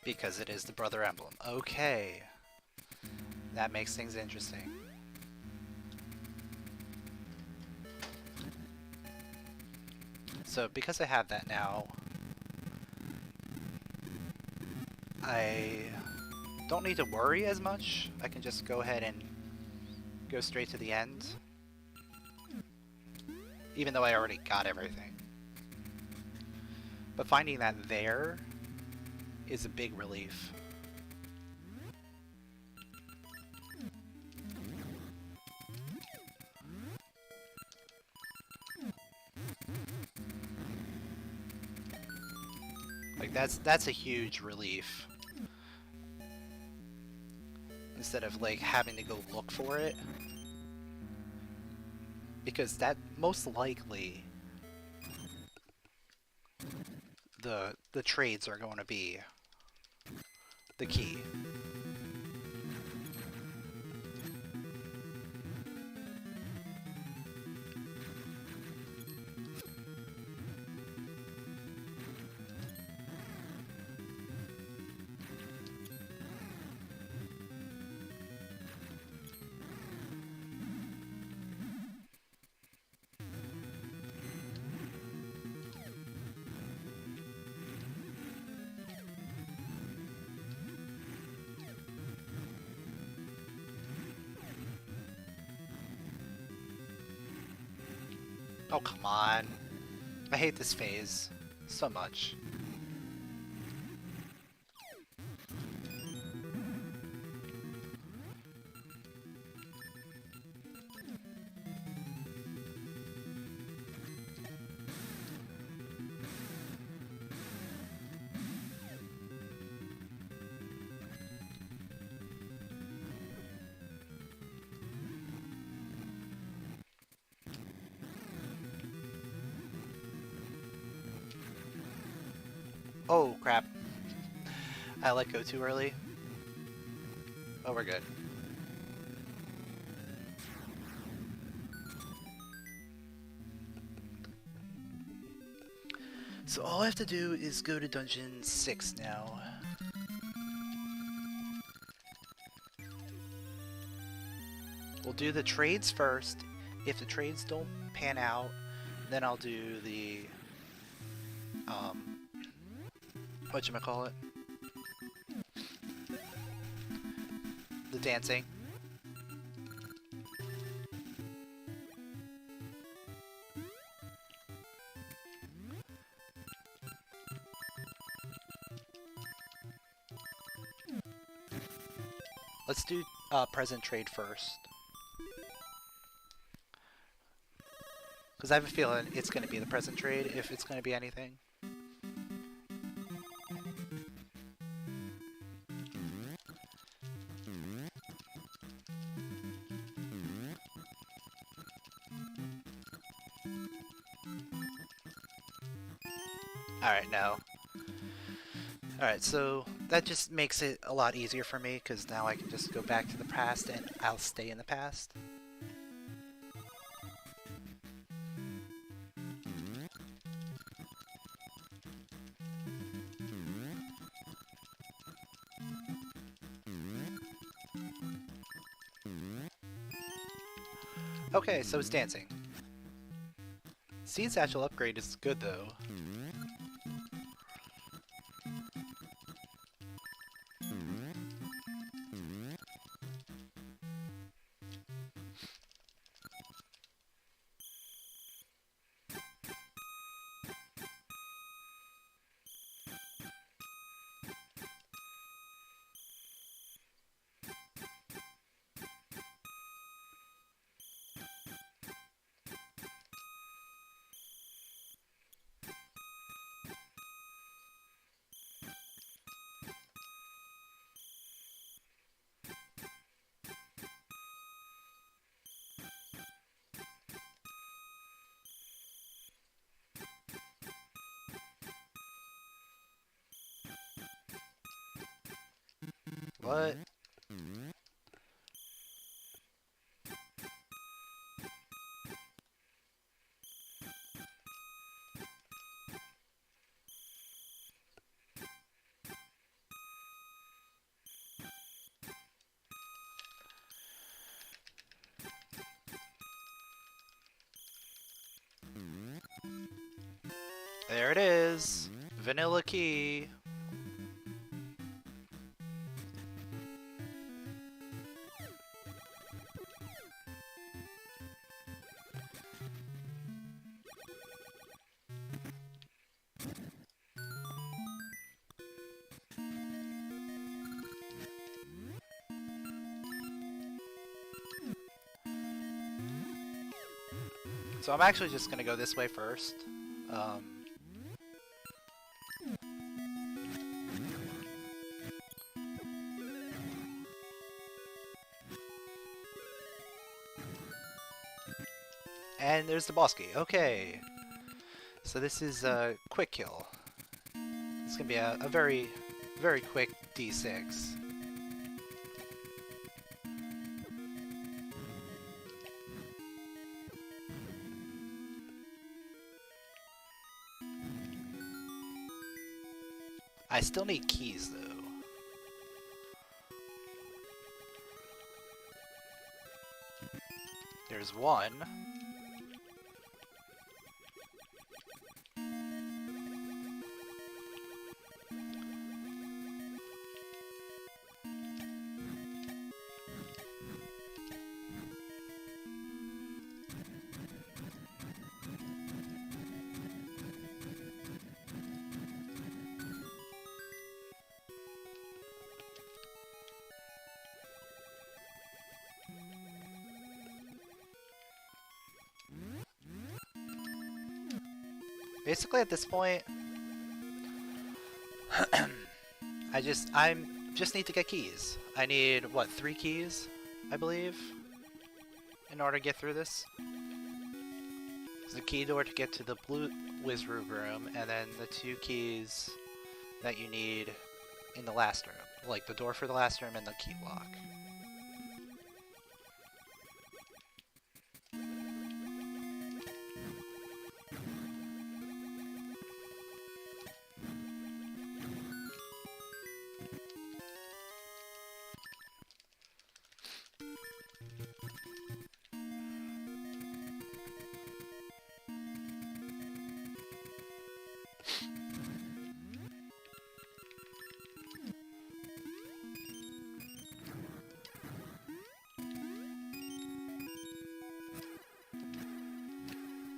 Because it is the brother emblem. Okay. That makes things interesting. So because I have that now, I don't need to worry as much. I can just go ahead and go straight to the end. Even though I already got everything. But finding that there is a big relief. Like that's a huge relief. Instead of like having to go look for it. Because that most likely the trades are going to be the key. Oh, come on. I hate this phase so much. Oh, crap. I let go too early. Oh, we're good. So all I have to do is go to Dungeon 6 now. We'll do the trades first. If the trades don't pan out, then I'll do the whatchamacallit? The dancing. Let's do present trade first. Because I have a feeling it's going to be the present trade if it's going to be anything. Alright, no. Alright, so that just makes it a lot easier for me because now I can just go back to the past and I'll stay in the past. Okay, so it's dancing. Seed Satchel upgrade is good though. What? There it is! Vanilla key! So I'm actually just gonna go this way first. And there's the boss key. Okay. So this is a quick kill. It's gonna be a very, very quick D6. I still need keys though. There's one. Basically, at this point, I just need to get keys. I need what, 3 keys, I believe, in order to get through this. There's the key door to get to the blue Wizroom room, and then the 2 keys that you need in the last room, like the door for the last room and the key lock.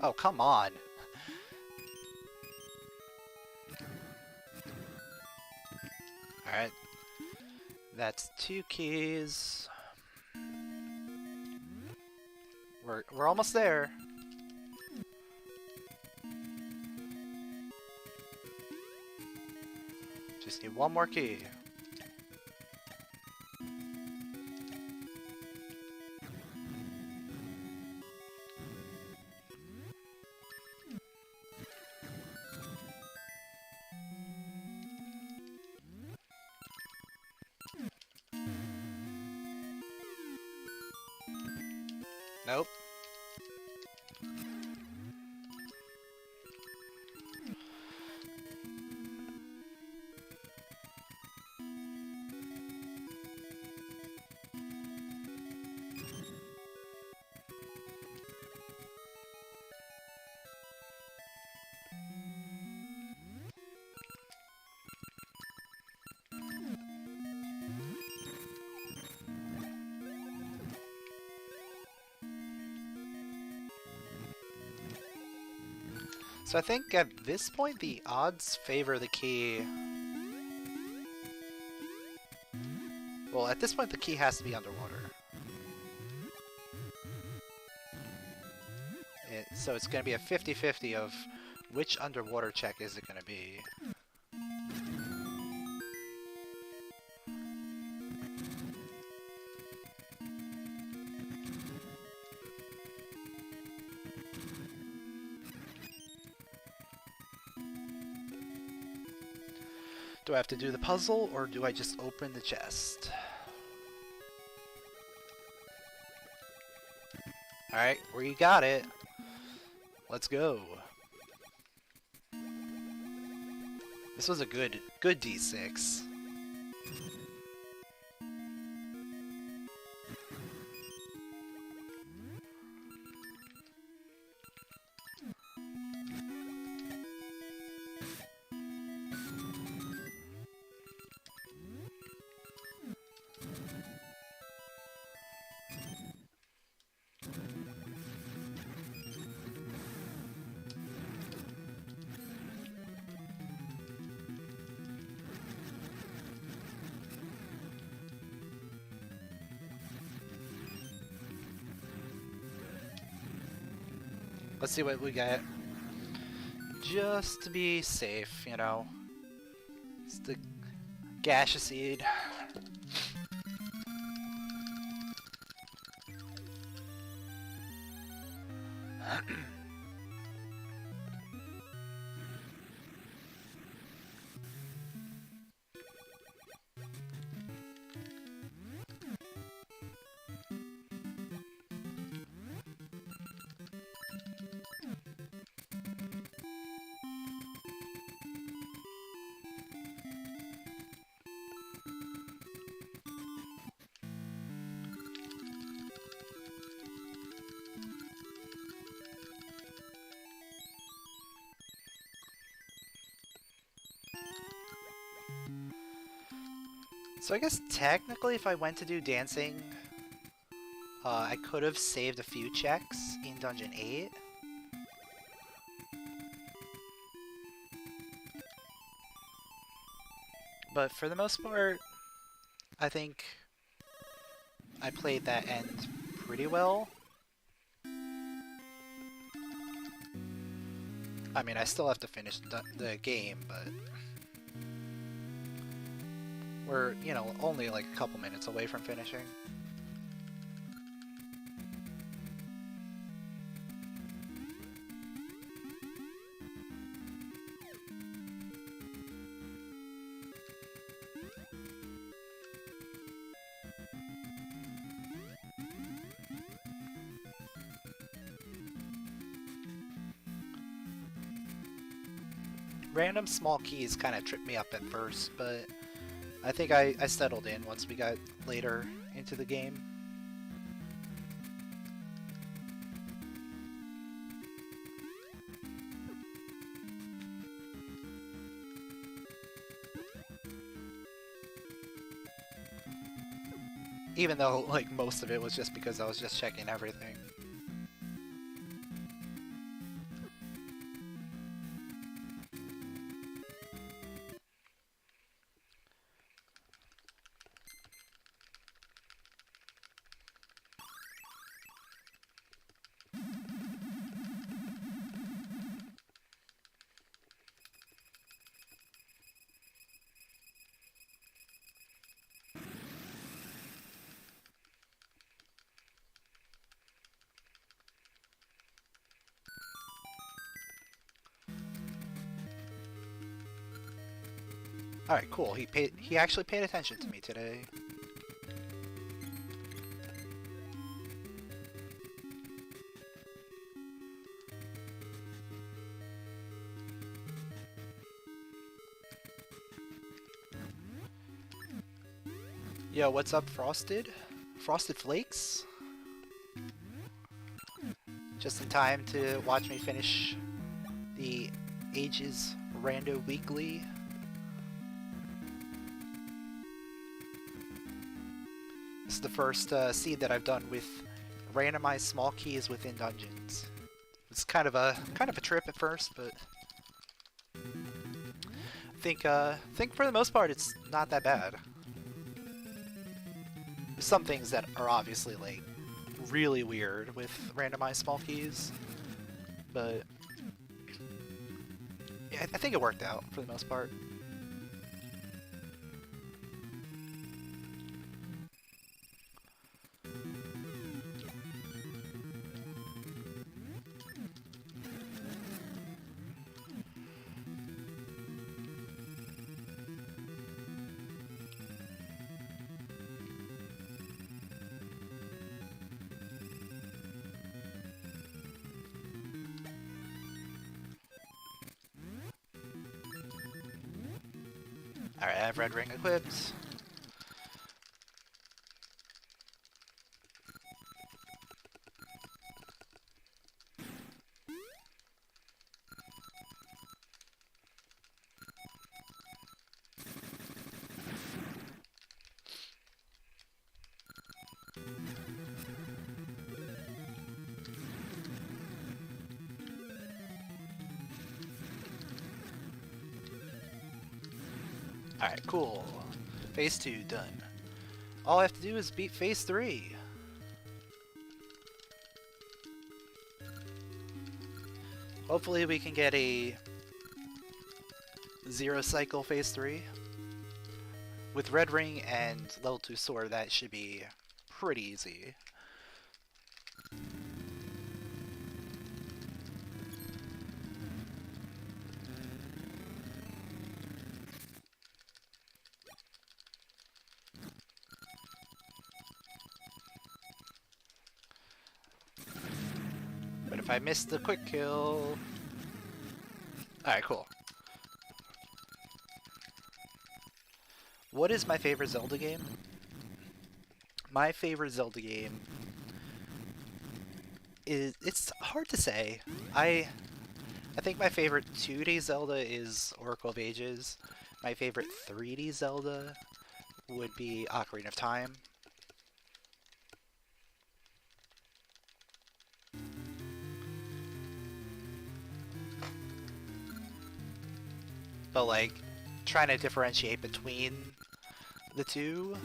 Oh, come on. Alright. That's 2 keys. We're almost there. Just need 1 more key. Nope. So I think at this point the odds favor the key. Well, at this point the key has to be underwater. So it's going to be a 50-50 of which underwater check is it going to be. Do I have to do the puzzle, or do I just open the chest? Alright, where you got it. Let's go. This was a good D6. Let's see what we get. Just to be safe, you know. It's the gasha seed. So I guess technically if I went to do dancing, I could have saved a few checks in Dungeon 8. But for the most part, I think I played that end pretty well. I mean, I still have to finish the game, but we're, you know, only like a couple minutes away from finishing. Random small keys kind of tripped me up at first, but I think I settled in once we got later into the game. Even though, like, most of it was just because I was just checking everything. Alright, cool. He actually paid attention to me today. Yo, what's up, Frosted? Frosted Flakes? Just in time to watch me finish the Ages Rando Weekly. This is the first seed that I've done with randomized small keys within dungeons. It's kind of a trip at first, but I think for the most part it's not that bad. There's some things that are obviously like really weird with randomized small keys, but yeah, I think it worked out for the most part. Alright, I have Red Ring equipped. Alright, cool. Phase 2 done. All I have to do is beat Phase 3. Hopefully we can get a 0 cycle Phase 3. With Red Ring and level 2 sword, that should be pretty easy. But if I miss the quick kill... Alright, cool. What is my favorite Zelda game? My favorite Zelda game is... It's hard to say. I think my favorite 2D Zelda is Oracle of Ages. My favorite 3D Zelda would be Ocarina of Time. But like, trying to differentiate between the two,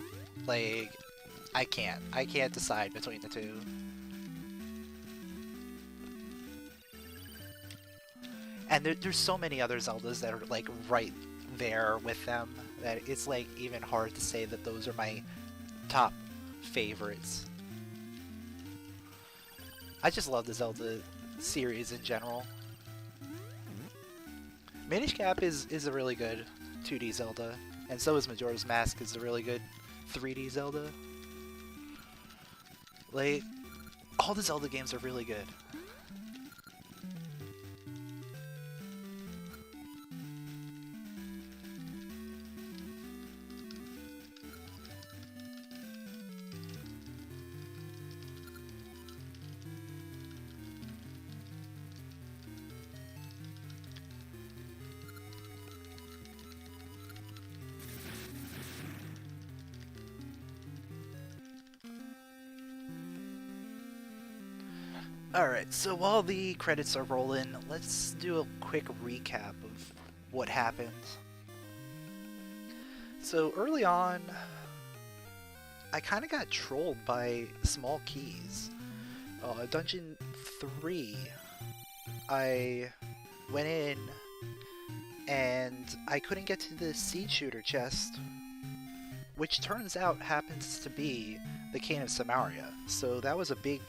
like, I can't decide between the two. And there's so many other Zeldas that are like right there with them that it's like even hard to say that those are my top favorites. I just love the Zelda series in general. Minish Cap is a really good 2D Zelda, and so is Majora's Mask is a really good 3D Zelda. Like, all the Zelda games are really good. Alright, so while the credits are rolling, let's do a quick recap of what happened. So early on, I kind of got trolled by small keys. Dungeon 3, I went in and I couldn't get to the seed shooter chest, which turns out happens to be the Cane of Samaria. So that was a big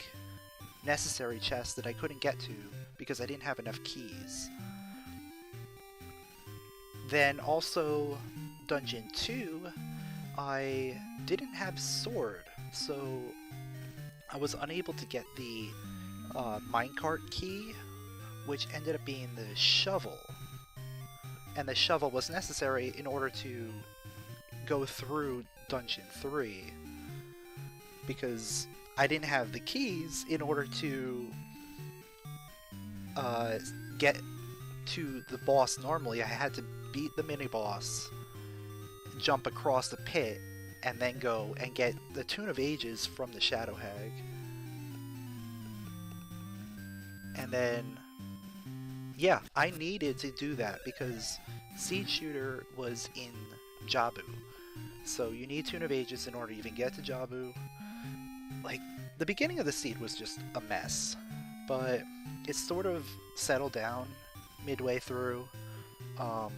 necessary chest that I couldn't get to because I didn't have enough keys. Then also Dungeon 2, I didn't have sword, so I was unable to get the minecart key, which ended up being the shovel. And the shovel was necessary in order to go through Dungeon 3, because I didn't have the keys in order to get to the boss normally. I had to beat the mini-boss, jump across the pit, and then go and get the Tune of Ages from the Shadow Hag. And then, yeah, I needed to do that because Seed Shooter was in Jabu. So you need Tune of Ages in order to even get to Jabu. Like, the beginning of the seed was just a mess, but it sort of settled down midway through. A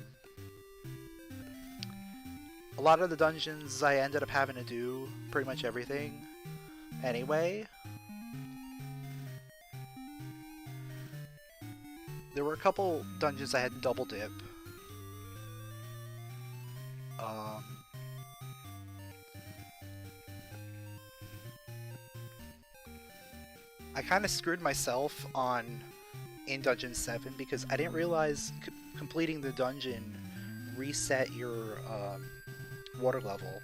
lot of the dungeons I ended up having to do pretty much everything anyway. There were a couple dungeons I had to double dip. I kind of screwed myself in Dungeon 7 because I didn't realize completing the dungeon reset your water level.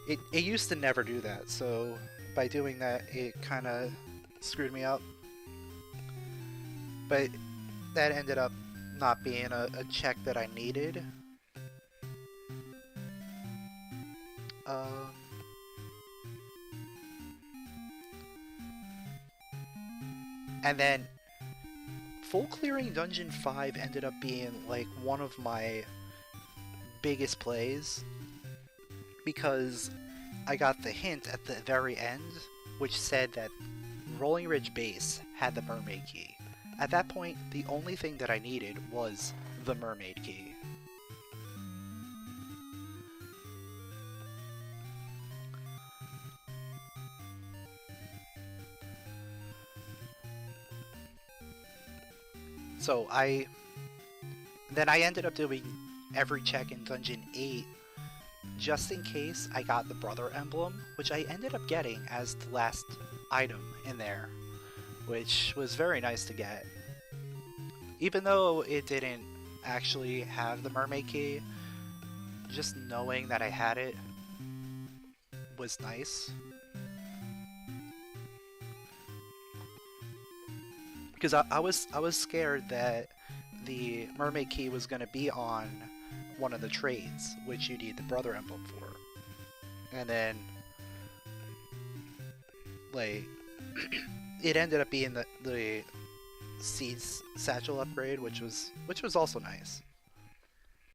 It used to never do that, so by doing that it kind of screwed me up. But that ended up not being a check that I needed. And then full clearing Dungeon 5 ended up being like one of my biggest plays, because I got the hint at the very end which said that Rolling Ridge Base had the Mermaid Key. At that point, the only thing that I needed was the Mermaid Key. So then I ended up doing every check in Dungeon 8 just in case I got the Brother Emblem, which I ended up getting as the last item in there, which was very nice to get. Even though it didn't actually have the Mermaid Key, just knowing that I had it was nice. Because I was scared that the Mermaid Key was going to be on one of the trades, which you need the Brother Emblem for. And then, like, it ended up being the Seeds Satchel upgrade, which was also nice.